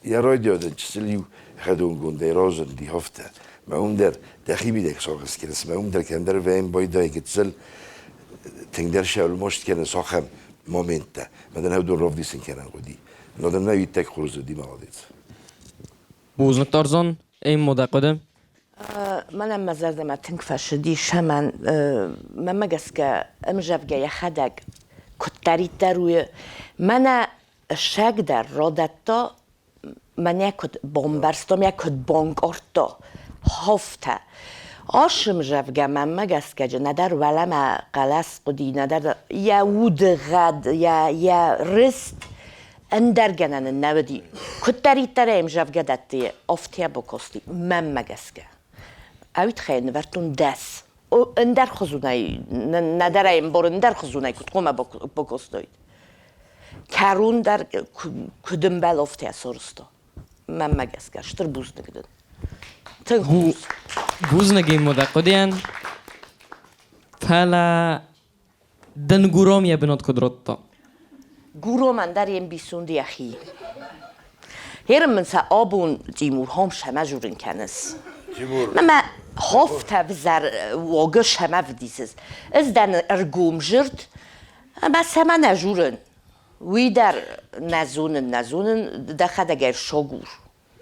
یه رای دیادن چسلیو خدون گونده رازن دی هفته ما اون در دخیبی دک ساغس کنس ما اون در کندر و این بایدای گتسل تنگ در شاول مشت کنه ساخم مومنته مدن هودون راف دیسن کنن قدی نادن نوید تک خروز دی مالادیت بوزنک تارزان این مدقدم منم مزرده ما تنگ فشدی شمن من مگس که امجب گه خدک کتری روی من شک در رادتا من یکت بامبرستم یکت بانک آرتا هفته آشم جفگه من مگس که ندر ولم قلس قدی ندر یا ود غد یا رست اندر گنن نودی کتری تریم جفگه دتی آفتیا بکستی من مگس که اوید خیلی نورتون دست اندر خزونای نداریم بار اندر خزونای کت قوم بکستوید کرون در کدوم بل آفتیا سرستا من مگس که شتر بوز نگدن بوزنگی مدقدین فلا دنگورام یا بنات کدرتا گورو من در این بیسوندی اخی هرم من سا آبون تیمور هم شما جورن کنس من هفته بزر واقع شما ودیسز از دن ارگوم جرد بس همه نجورن وی در نزونن دخده گر شاگور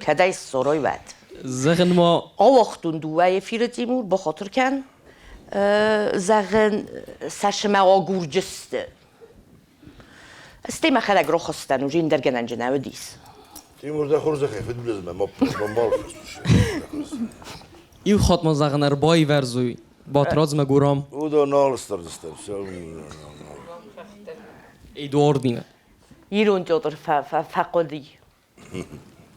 کدای سرای ود زغن ما آوختون دوای فیر تیمور بخاطر کن زغن سشمه آگور جسته استیمه خدک رو خستن و جین در گنن جنوه دیس تیمور ده خورزه خیفت بلزمه ما بال ایو خاطما زغن بای ورزوی باتراز مگورام او دا نال استردستم ایدوار دینه ایرون جادر فقدی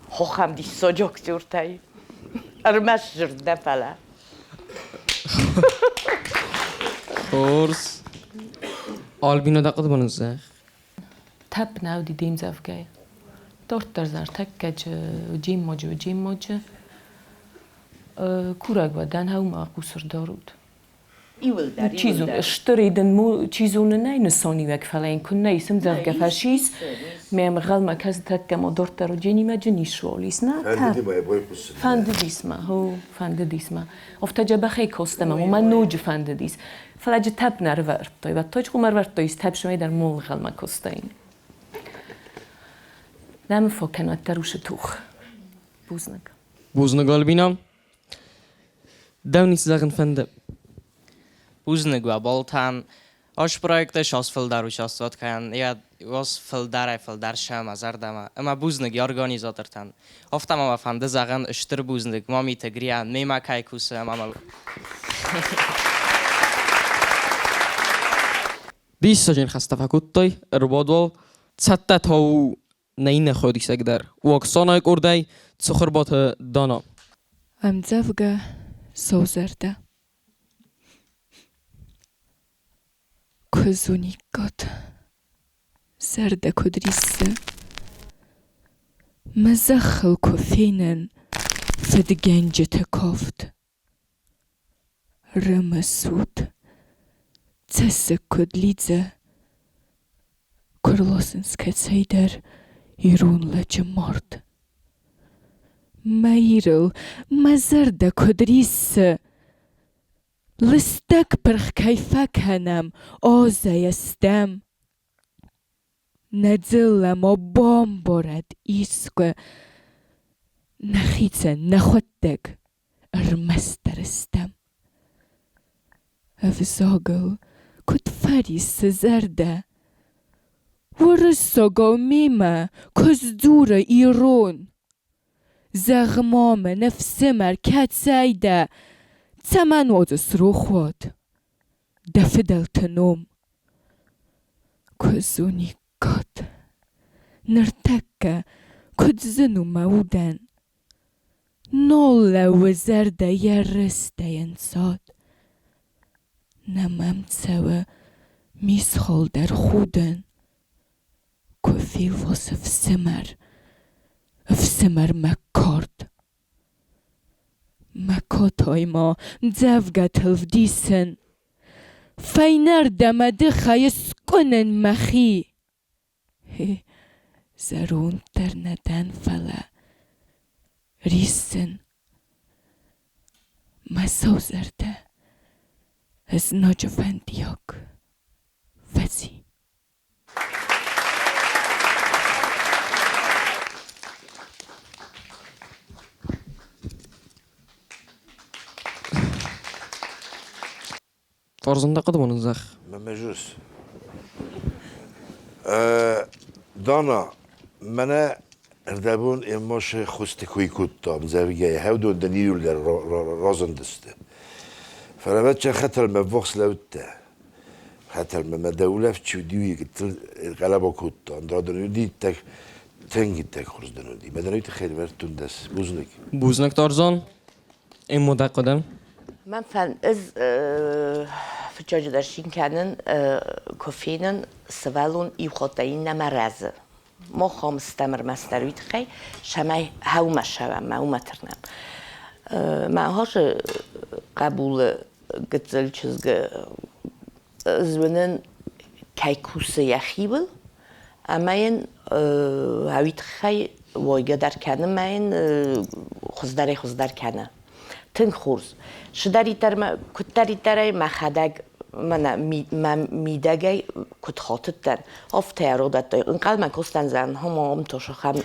خوخم دی ساجاک جورتای ارمش جرد نفله خورس آلبینو دقیقه بانو زخ تب ناو دی دیم زفگه دورتر زر تکج جیم موج کورگ و دن هم قصر دارود. چیزون اشتریدن چیزون نه نسانی وک فلان کن نیستم زرگ فشیس میم غل ما کس تکم و دورتر و جنی ما جنیش رولیس نه فنددیس ما هو فنددیس ما افتجا بخی کستم و من نوج فنددیس فلج تب نرورد توی و توی خو مرورد تویس تب شوی در مول غل ما کستین نم فکن و تروش توخ بوزنگ آلبینا دونیس زغن فنده Uzne boltan aż projekteš as fildaruš as otkan ja was fildar sham azardama ama buzne organizatortan ofta ma fande zagan ishtir buzne mami tegrian mema kaykus mama دیس سجن خسته فکوتای اربادو تصدت هاو نین خودی سگدر و اکسانا یک اردای تسخر بات دانا ام زفگه سوزرده کزونی گات زرده کدریسه مزخل کفینن فد گنج تکافت رمسود تس کدلیزه کرلاسن سکتسیدر ایرون لجمارد مایرل مزرده کدریسه لستك برخ كيفك هنم آزه استم ندلم و بام بارد ایسک نخیت نخوتك ارمستر استم افزاگل کد فریس زرده ورساگل میمه کز دور ایرون زغمام نفس مرکت سایده تمن وادس رو خواد دفدل تنوم کزونی گاد نرتکه کدزنو مودن نول و زرده یرسته ینساد نمم تسوه میسخال در خودن کفیل واس افسمر مکارد مکاتای ما زفگه تلفدیسن فینر دمده خیس کنن مخی زرون در ندن فلا ریسن مساو زرده از ناجفندیاک وزی فرزنده قدمون زخ مجوز دانا منه اردبون اماش خوستکوی کتا مزوجه هودو دنیول در رازن دسته فرمت چه خطر مفوخس لوته خطر مدولف چو دیوی کتل غلبا کتا اندرادنو دی تک تنگی تک خورز دنو دی مدنوی تخیلی مرتون دست بوزنک تارزان این مده قدم من فن از فچاج درشین کنن کفینن سوالون ای خطایی نمرزه ما خام استمر مسترویت خی شمای هاو مشوم ما اومترنم ما هاش قبول قتل چیزگه زمنن کیکوس یخیبل اما این هاویت خی وایگه در کنه ما این خزدر کنه تن خورز شداری تر ما کتری ترای مخدگ من میدگی کت خاطر افته ارادت دای انقل من کستن زن هم توش خم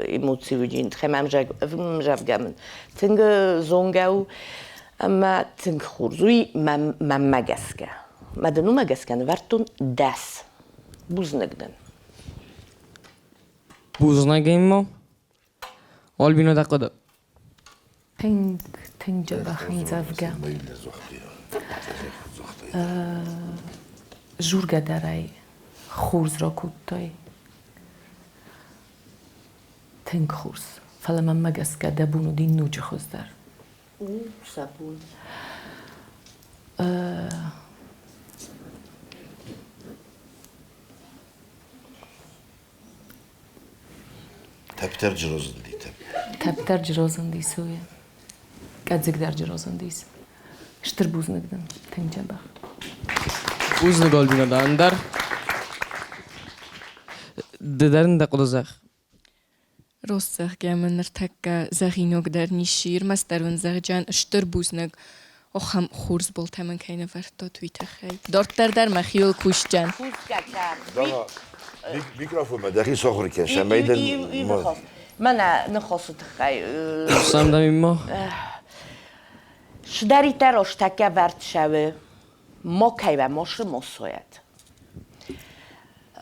ایموسی وجین خم جف گمن تنگ زونگو اما تنگ خورزوی من مگسکه مدنو مگسکن ورتون دست بوز نگدن بوز نگیم ما آلبینو دقیقه تنگ جبخین زفگه جورگه درای خورز را کودتای تنگ خورز فلا من مگس که دبونو دی نوچه خوز در سبون Tepter cirozun diytem. Tepter cirozun diysuye. Kadzigder cirozun diys. Ştır buznagdan. Tengce bak. Buznag Albina da Ender. Dederin de qudazaq. Rosszag gelmenner tekka zaginok der nishir, masterun zagjan shturbuznak. Ocham khurs bolt hemen keine vertot vitachai. Dort der machiol kushjan. Dana mikrofon ma dahi sokhri ken şemeyden. من نخواست خیلی Sam da mimma. شداری تراش تکه ورد شوه ما کی و ماش مساید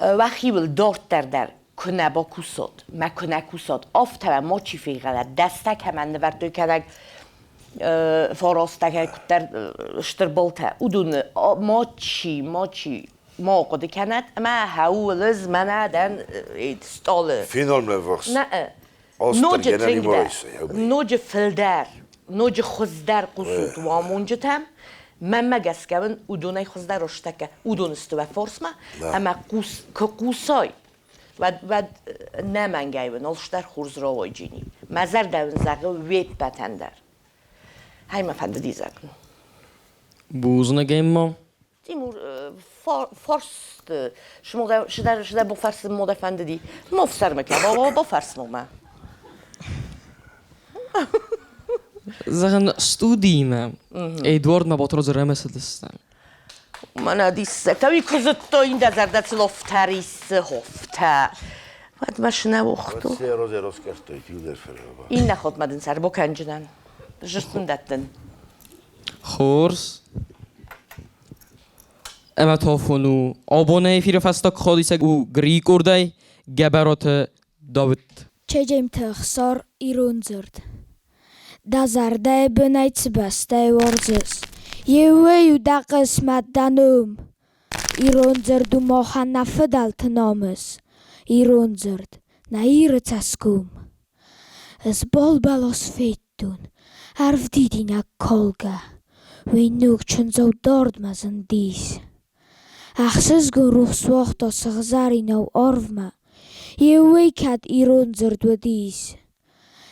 وقتی ول دارت در کنه با کوساد ما کنه کوساد آفت و ما چی فیغله دستک همان ورد کنه فراستک در شتر بالته اودون ما چی ما قد کند اما هاولز من دن استال فینال مفخس نه نوج ترینگ نوج فلدر نوج خزدر قصود و آمونجه تام من مگس کن اودونای خزدر روشتکه اودون استوا فورس ما اما قوسای و نمنگای و نالشتر خورز را وایجینی مزر دون زغه ویب بتندر های مفند دیزکن Buznag imma. تیمور فارست شما شده با فارس مود فندی مفسر مکه با فارس مو Zagan studii me. Eduard ma botroz remesledistan. من دیس توی کزت تو این دزردت لفتریس هفته بعد مش نوختو سه روز کردی تیودر فرما. این نخود مدن سر با کنجدن جستن دتن Khors. Ema tafonu abone fir fastak khadisag u Greek orday gabarat David. Çecem tığsar irunzırd. Dazarda benayt bastay warzes. Yewe yuda qismat danum. Irunzırd mohanna fedalt namus. Irunzırd nair taskum. Es bolbalos fettun. Arf didina kolga. We nuk chunzo dordmazın dis. Axsız gün ruhsvaqta sığzarinav orvma. Yewe kat irunzırd wadis.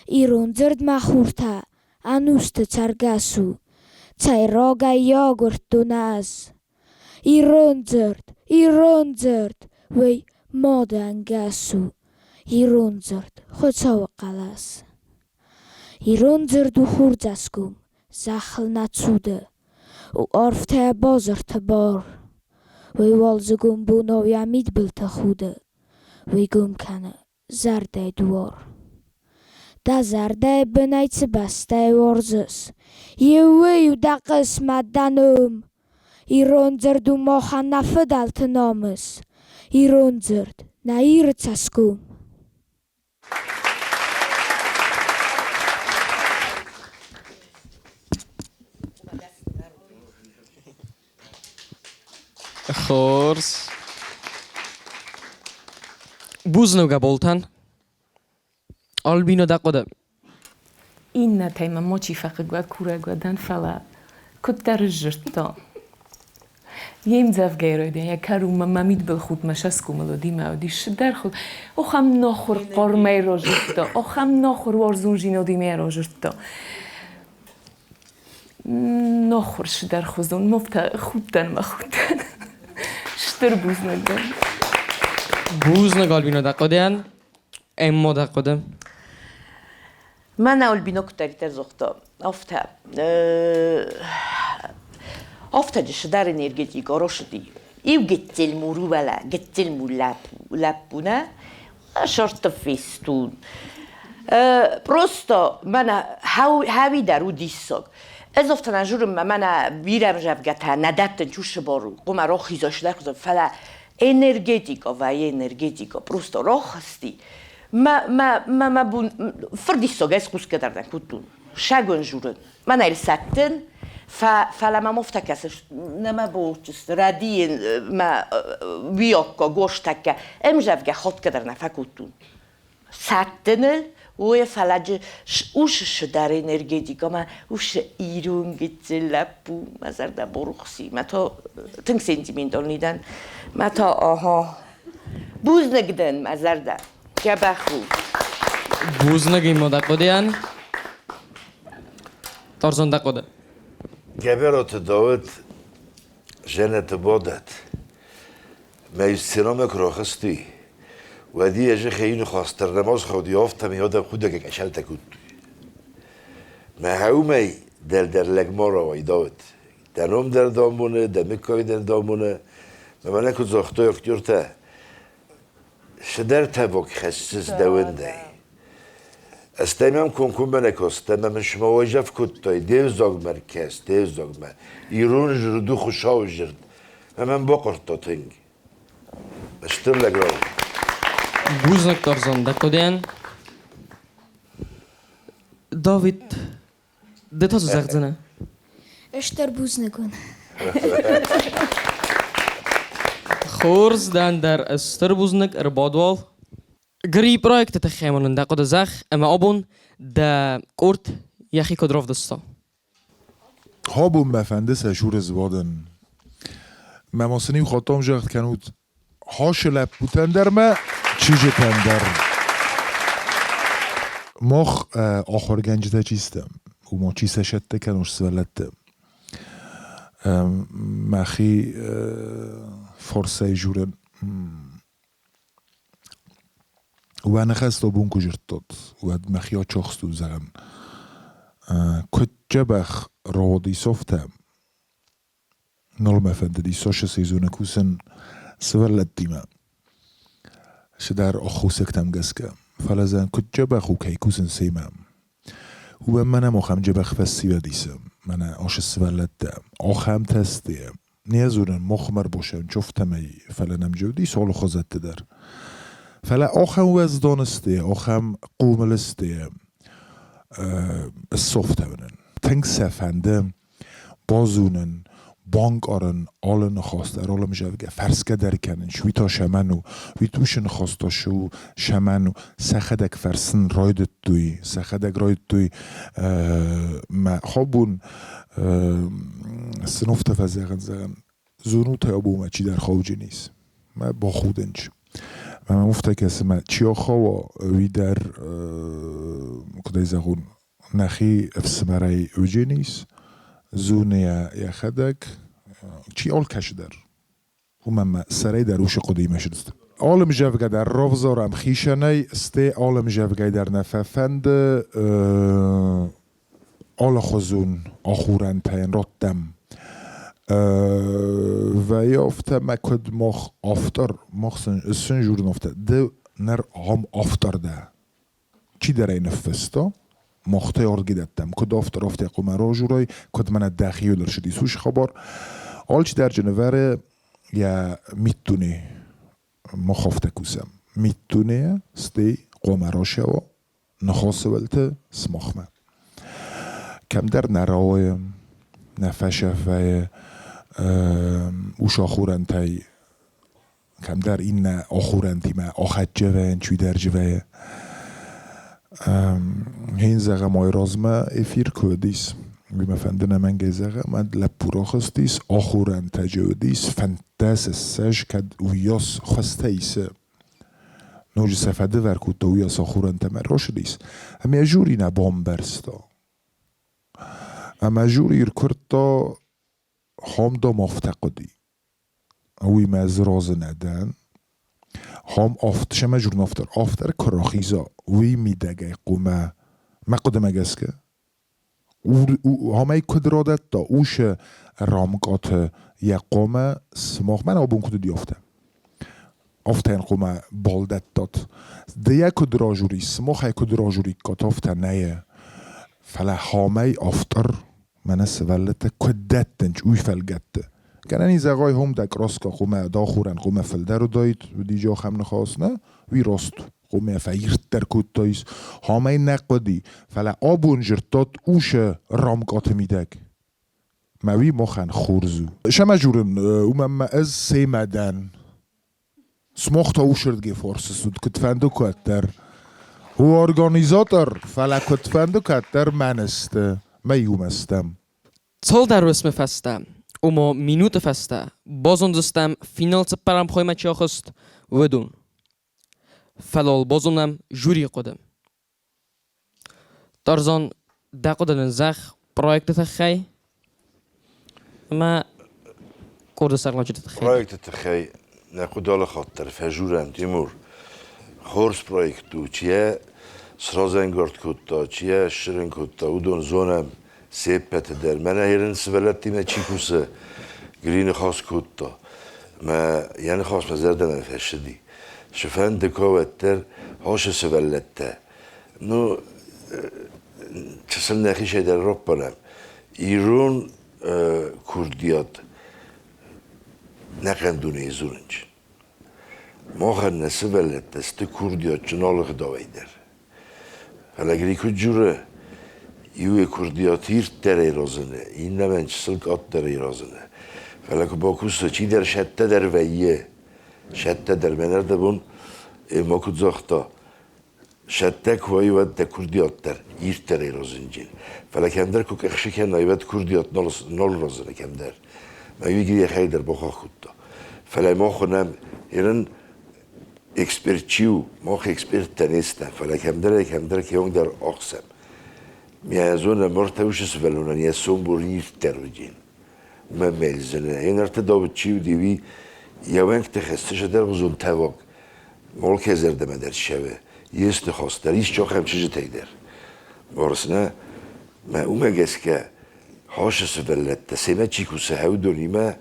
Irunzırd mahurta. Anusta tsargasu. Tsayroga yogurt dunaz. Irunzırd. We modangasu. Irunzırd. Khotsav qalas. Irunzırd ukhurdzaskum. Zaxl natsude. U orfte bozrt bor. We walzugum buno yamid bilta khude. We gum kana zarde duor. Da zarde benayt baste warzes. Yewe yuda qismat danum. Irunzırd mohanna fedalt namus. Irunzırd nair taskum. Khors. Buznag boltan. Albina da qada. این تایم ما چی فقط گواد کورا گوادن فلا کت در جرتا یم زاف گیرودی یا کارو مامید بل خود مشاس کوملو دی ما دیش در خود آخام نخور قرمه رو جرتا آخام نخور ورزون جینو دی می رو جرتا نخورش در خودون مفت خودن ما خودن شتر Buznag Albina da qadayan. Emma da qada. من اول بینوکتری تزختا آفتا جش در انرژی گاروشدی ایو گتل مورو ولا گتل مولابونه شرط فیستون پروستا من هاوی درو دیساگ از افتا نجورم من بیرم جفگته ندتن چوش بارو قوم را خیزاش در خودم فلا انرژیکا و انرژیکا پروستا را خستی ما بون فردی ساگس قوس کردن کتون شگون جورن من ایل ساتن فلا ما مفتکسش نما بوچست ردی ما ویاکا گوشتکه امجفگه خود کردن فکتون ساتنل و فلاج اوش شدار انرژیکا ما اوش ایرون گتلپو مزرد بروخسی ما تا تنگ سنتیمنتال نیدن ما تا آها بوز نگدن مزرد که بخو Buznagi moda qodiyan. Tarzan da qoda. Geberot David جنت بودت ما يستلمك روخستي ودي اجي خيين خاستر نماز خودي افتم یادم خودك کشل تکود ما هومی در لگمارا وای داود دنم در دامونه دمکای در دامونه ما من اکو زاختو اختیار تا شدر تباک خسیز دونده استمیم کنکون بنکسته من شما واجف کد تای دیو زاگ مرکز دیو زاگ من ایرون جردو خوشاو جرد من باقرد تا تنگ اشتر لگراو Buznak tarzan da qodiyan. David de tazu zagzana. اشتر بوز نکن. Khors dan dar ster buznak badwal. Gri projekt te khayman da qod zag ama abun da kort yaxi kodrov dasta. هابون مفندس اشور زوادن مماسنی خاطام جغد کنود هاش لب بوتن در ما چیجه تندر مخ آخر گنج ده چیستم و ما چی سشت کنوش سولت مخی فرسه جورن و نخست بون کجرت داد و مخی ها چاخستو زغن کت جبخ رادی صفتم نال مفندی ساش سیزونه کوسن سولت دیمه شدار أخو سكتم جسكا فلازن كنت جبخ وكيكوسن سيمام هو منا مخم جبخ فسي بديسم منا آش سولت آخم تستیم نیازورن مخمر باشن شفتمی فلنم جودی سال خزت در فلا آخم وزدانستی آخم قوملستی الصفت منن تنگ سفنده بازونن بانک آرن آل نخواست در آل مجاوگه فرسکه در کنن شوی تا شمنو وی توش نخواستا شو شمنو سخدک فرسن رایدت دوی سخدک رایدت دوی ما خوابون سنفت فزغن زغن زونو تا ابو ما چی در خوجه نیست ما با خودنج ما مفته کسی ما چیا خوا وی در کدای زغون نخی افسمرای اوجه نیست زونه یا خدک چی آل کش در هم سری در روش قدیمه شد عالم جوگه در رفزارم خیشنه استه عالم جوگه در نففند آل خزون آخورن تین راتم و یافته مکد مخ آفتر مخ سن جور نفته ده نر هم آفتر ده چی در این نفستا مخته یارگی دادم کد آفتر آفته قوم را جورای کد من دخیل در شدی سوش خبر آل چی در جنوره یا میتونه مخافته کوسم میتونه ستی قوم را شوا نخواست ولته سمخمه کم در نراویم نفشه اوش آخورن تای کم در این آخورن تیمه آخد جوین چوی در جوین هین زغه مای رازمه افیر کودیس وی مفندن منگه زغه من لپورا خستیس آخورن تجودیس فنتاس سج کد ویاس خسته ایسه نوج سفده ورکوت ویاس آخورن تمر شدیس اما اجوری نبام برستا اما اجوری کرتا هم دا مفتقدی اوی مزراز ندن هم آفت شما جور نفتر آفتر کراخیزا وی میدگه قومه ما قدمه گسکه همه کدرادت دا اوش رامگات یا قومه سماخ من آبون کدو دیافته آفته این قومه بالدت داد ده یک کدراجوری سماخ یک کدراجوری کات آفته نیه فلا همه آفتر من سولت کدت دنج اوی فلگته کنن این زغای هم دک راست که قومه دا خورن قومه فلده رو داید و دیجا خم نخواست نه وی راست قومه فیرت در کود دایست همه نقدی فلا آبون جرتات اوش رامگات میدک موی مخن خورزو شما جورن اومم از سی مدن سمخت اوشرد فارس سود کتفندو کتر و ارگانیزاتر فلا کتفندو کتر من است میوم استم Цол در رسم فسته اما مینوت فسته بازون دستم فینال سپرم خواهیم چی آخست ودون فلال بازونم جوری قدم تارزان دقو دادن زخ پرویکت تخی ما کورد سرلا جد تخی پرویکت تخی نخود دال خاطر فجورم تیمور خورس پرویکتو چیه سرازنگارد کتا چیه شرن کتا او دون زونم سیپت در من هیرن سبلتی ما چی کوسه گرین خاص کتا ما یعنی خاص مزرده من فشدی شفان دکاوتر هاش سبلته نو چسل نخیشه در رب برم ایران کردیات نقندونه ایزونج ما خد نسبلت است کردیات جنالخ داویدر حالا گری که جوره یو کردیات هیر تره رازنه این نمین چسل کات تره رازنه حالا که با کسا چی در شده در ویه شده در منر دبون ما کد زاختا شده کوایی ود در کردیات در هیر تره رازنجین حالا کندر که اخشی که نایبت کردیات نال رازنه کندر ما یوی گری خیلی در بخوا خود دا فلا ما خونم ایران اکسپرچیو ما خی اکسپرت تنیستم فلا کمدر که اون در آقسم میازون مرتبوش سفلونن یا سوم برنیر تروجین ما ملزنه این ارت داوت چیو دیوی یا ونک تخسته در بزون تواق مال که زرده من در شبه یست خواست در ایش چاق هم چیز تیدر وارسنه ما اومه گس که هاش سفلت سیمه چی کوسه هاو دونیمه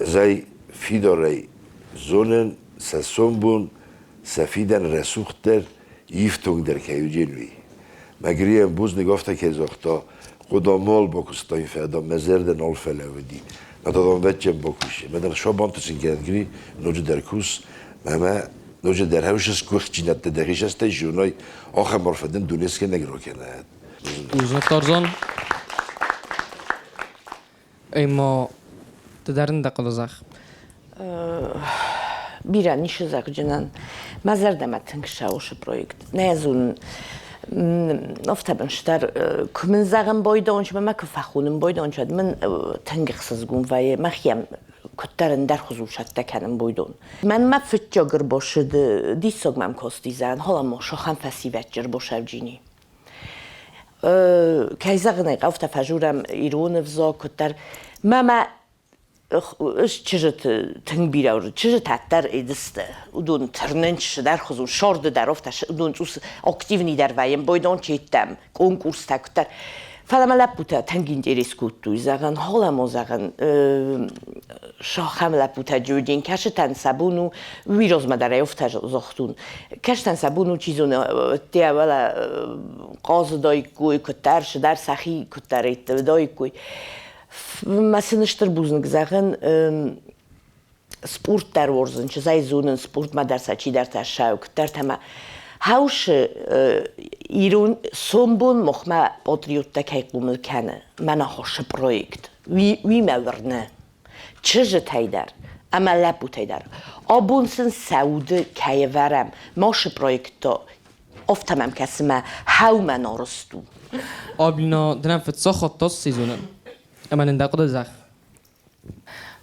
زي في داري زونن سسومبون سفیدن رسوختر یفتونگ در کیوجینوی مگریم بوز نگفته که زختا خدا مال بکستای فدا مزرد نال فلودی ندادم بچم بکوشه مدن شابان تسین کردگری نوجه در کوس ماما نوجه در هوشش کوخ چینت دقیقش است جونای آخر مرفدن دونست که نگرو کنه دوزن تارزان ایما تدرن دقل زخ بیرا نیش زخ جنان مزر دمت تنگ شاوش پرویکت نیزون افتابن شتر کمن زغم بایدانش ما کفخونم بایدانش من تنگ خسزگون وای مخیم کترن در خزور شد کنم بایدان من ما فتجاگر باشد دیساگ مم کاستی زن حالا ما شخم فسیوت جر باشد جینی که زغنه افتا فجورم ایرون افزا کتر ما چجت تنگ بیراور چجت حتر ایدسته اون ترننش در خزون شارد در افتش اون چوس اکتیونی در ویم بایدان چیتم کنکورس تکتر فلما لپوتا تنگین دیریس کودوی زغن حالا ما زغن شاخم لپوتا جودین کشتن سبونو ویروز مداره افتا زختون کشتن سبونو چیزون تی اولا قاز دای کوی کتر شدر سخی کتر ایت دای کوی مثلا بوزنگ زغن سپورت در ورزن چه زای زونن سپورت ما در سچی در تشاوک در تما هاوش ایران سومبون مخما پاتریوت تکی قومل کنه من هاش پرویکت وی مورنه چه تایدر اما لبو تایدر آبونسن سعود که ورم ماش پرویکت افتمم کسی ما هاو من آرستو آبلینا درم فتسا خطاس سیزونن اما نندقل زخ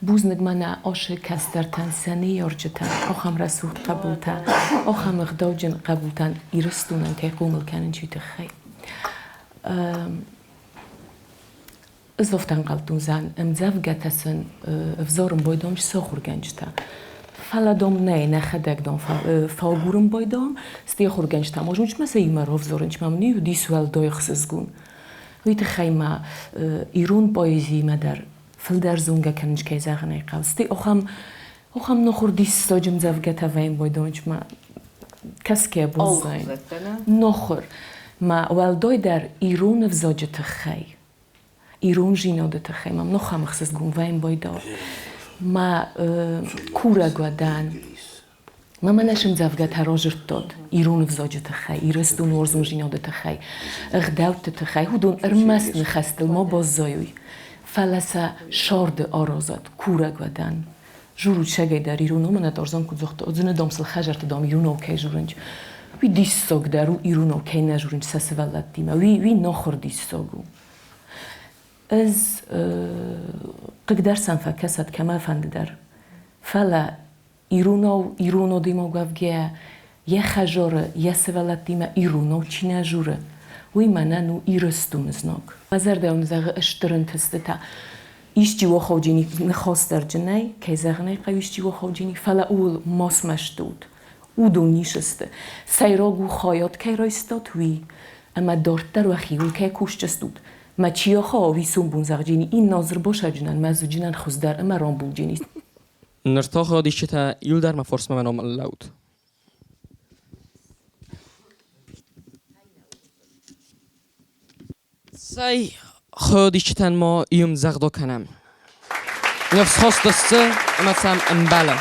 بوزنگ من آش کسترتن سنی یارجتن آخم رسول قبولتن آخم اغداوجن قبولتن ایرستونن که قومل کنن چی تخی از وفتن قلتون زن امزاف گتسن افزارم بایدامش ساخور گنجتا فلادام نه خدک دام فاگورم بایدام ستی خور گنجتا ماجونش مثل ایمار افزارنش ممنی و دیسوال دای خسزگون ویت خیمه ایرون بایزی مدر فلدر زونگا کنج که زغنه قوستی آخم نخور دیستا جم زفگتا ویم بایدانج ما کس که بوزاین نخور ما والدای در ایرون افزاج تخی ایرون جیناده تخی ما نخم خصص گون ویم بایدا ما کورا گودن ما نشم زفگتا راجر داد ایرون افزاج تخی ایرستون ورزون جیناده تخی اغداوت تخی هدون ارمست نخستل ما باز زایوی فلسه شارد آرازد کورا گودن جورو چگه در ایرونو من اتارزان کد زخت ازن دامسل خجرت دام ایرونو کی جورنج وی دیستاگ درو ایرونو کی نجورنج سس ولد دیمه وی نخور دیستاگو از قدر سنفا کسد کما فند در فلا ایرونو دیمو گفگه یه خجاره یه سولد دیمه ایرونو چی نجوره وی منو ایرستون زنگ مزرده اون زغ اشترن تسته ایشتی و خوجینی نخواست در جنای که زغنای قویشتی و خوجینی فلا اول ماس مشتود او دونیشسته سیراگو خایات که رایستاد وی اما دارتر و خیول که کوشتستود ما چیا خواهی سوم زغجینی این ناظر باشه جنان مزو جنان خوزدر اما رام بول جنی نرتا خادی شتا ایل در مفرس منام اللود سای خادی شتن ما ایم زغدا کنم نفس خواست دسته اما سم امبالا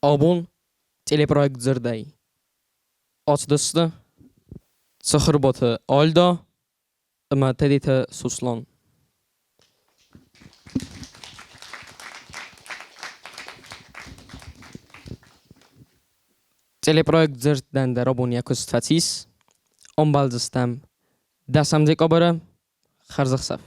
آبون تیلی پرایک زردهی آت دسته سخر باته آلدا اما تدیت سوسلان تیلی پرایک زردن در آبون یکست فتیس آن بالزستم دستم دیگه برم خرزخ صف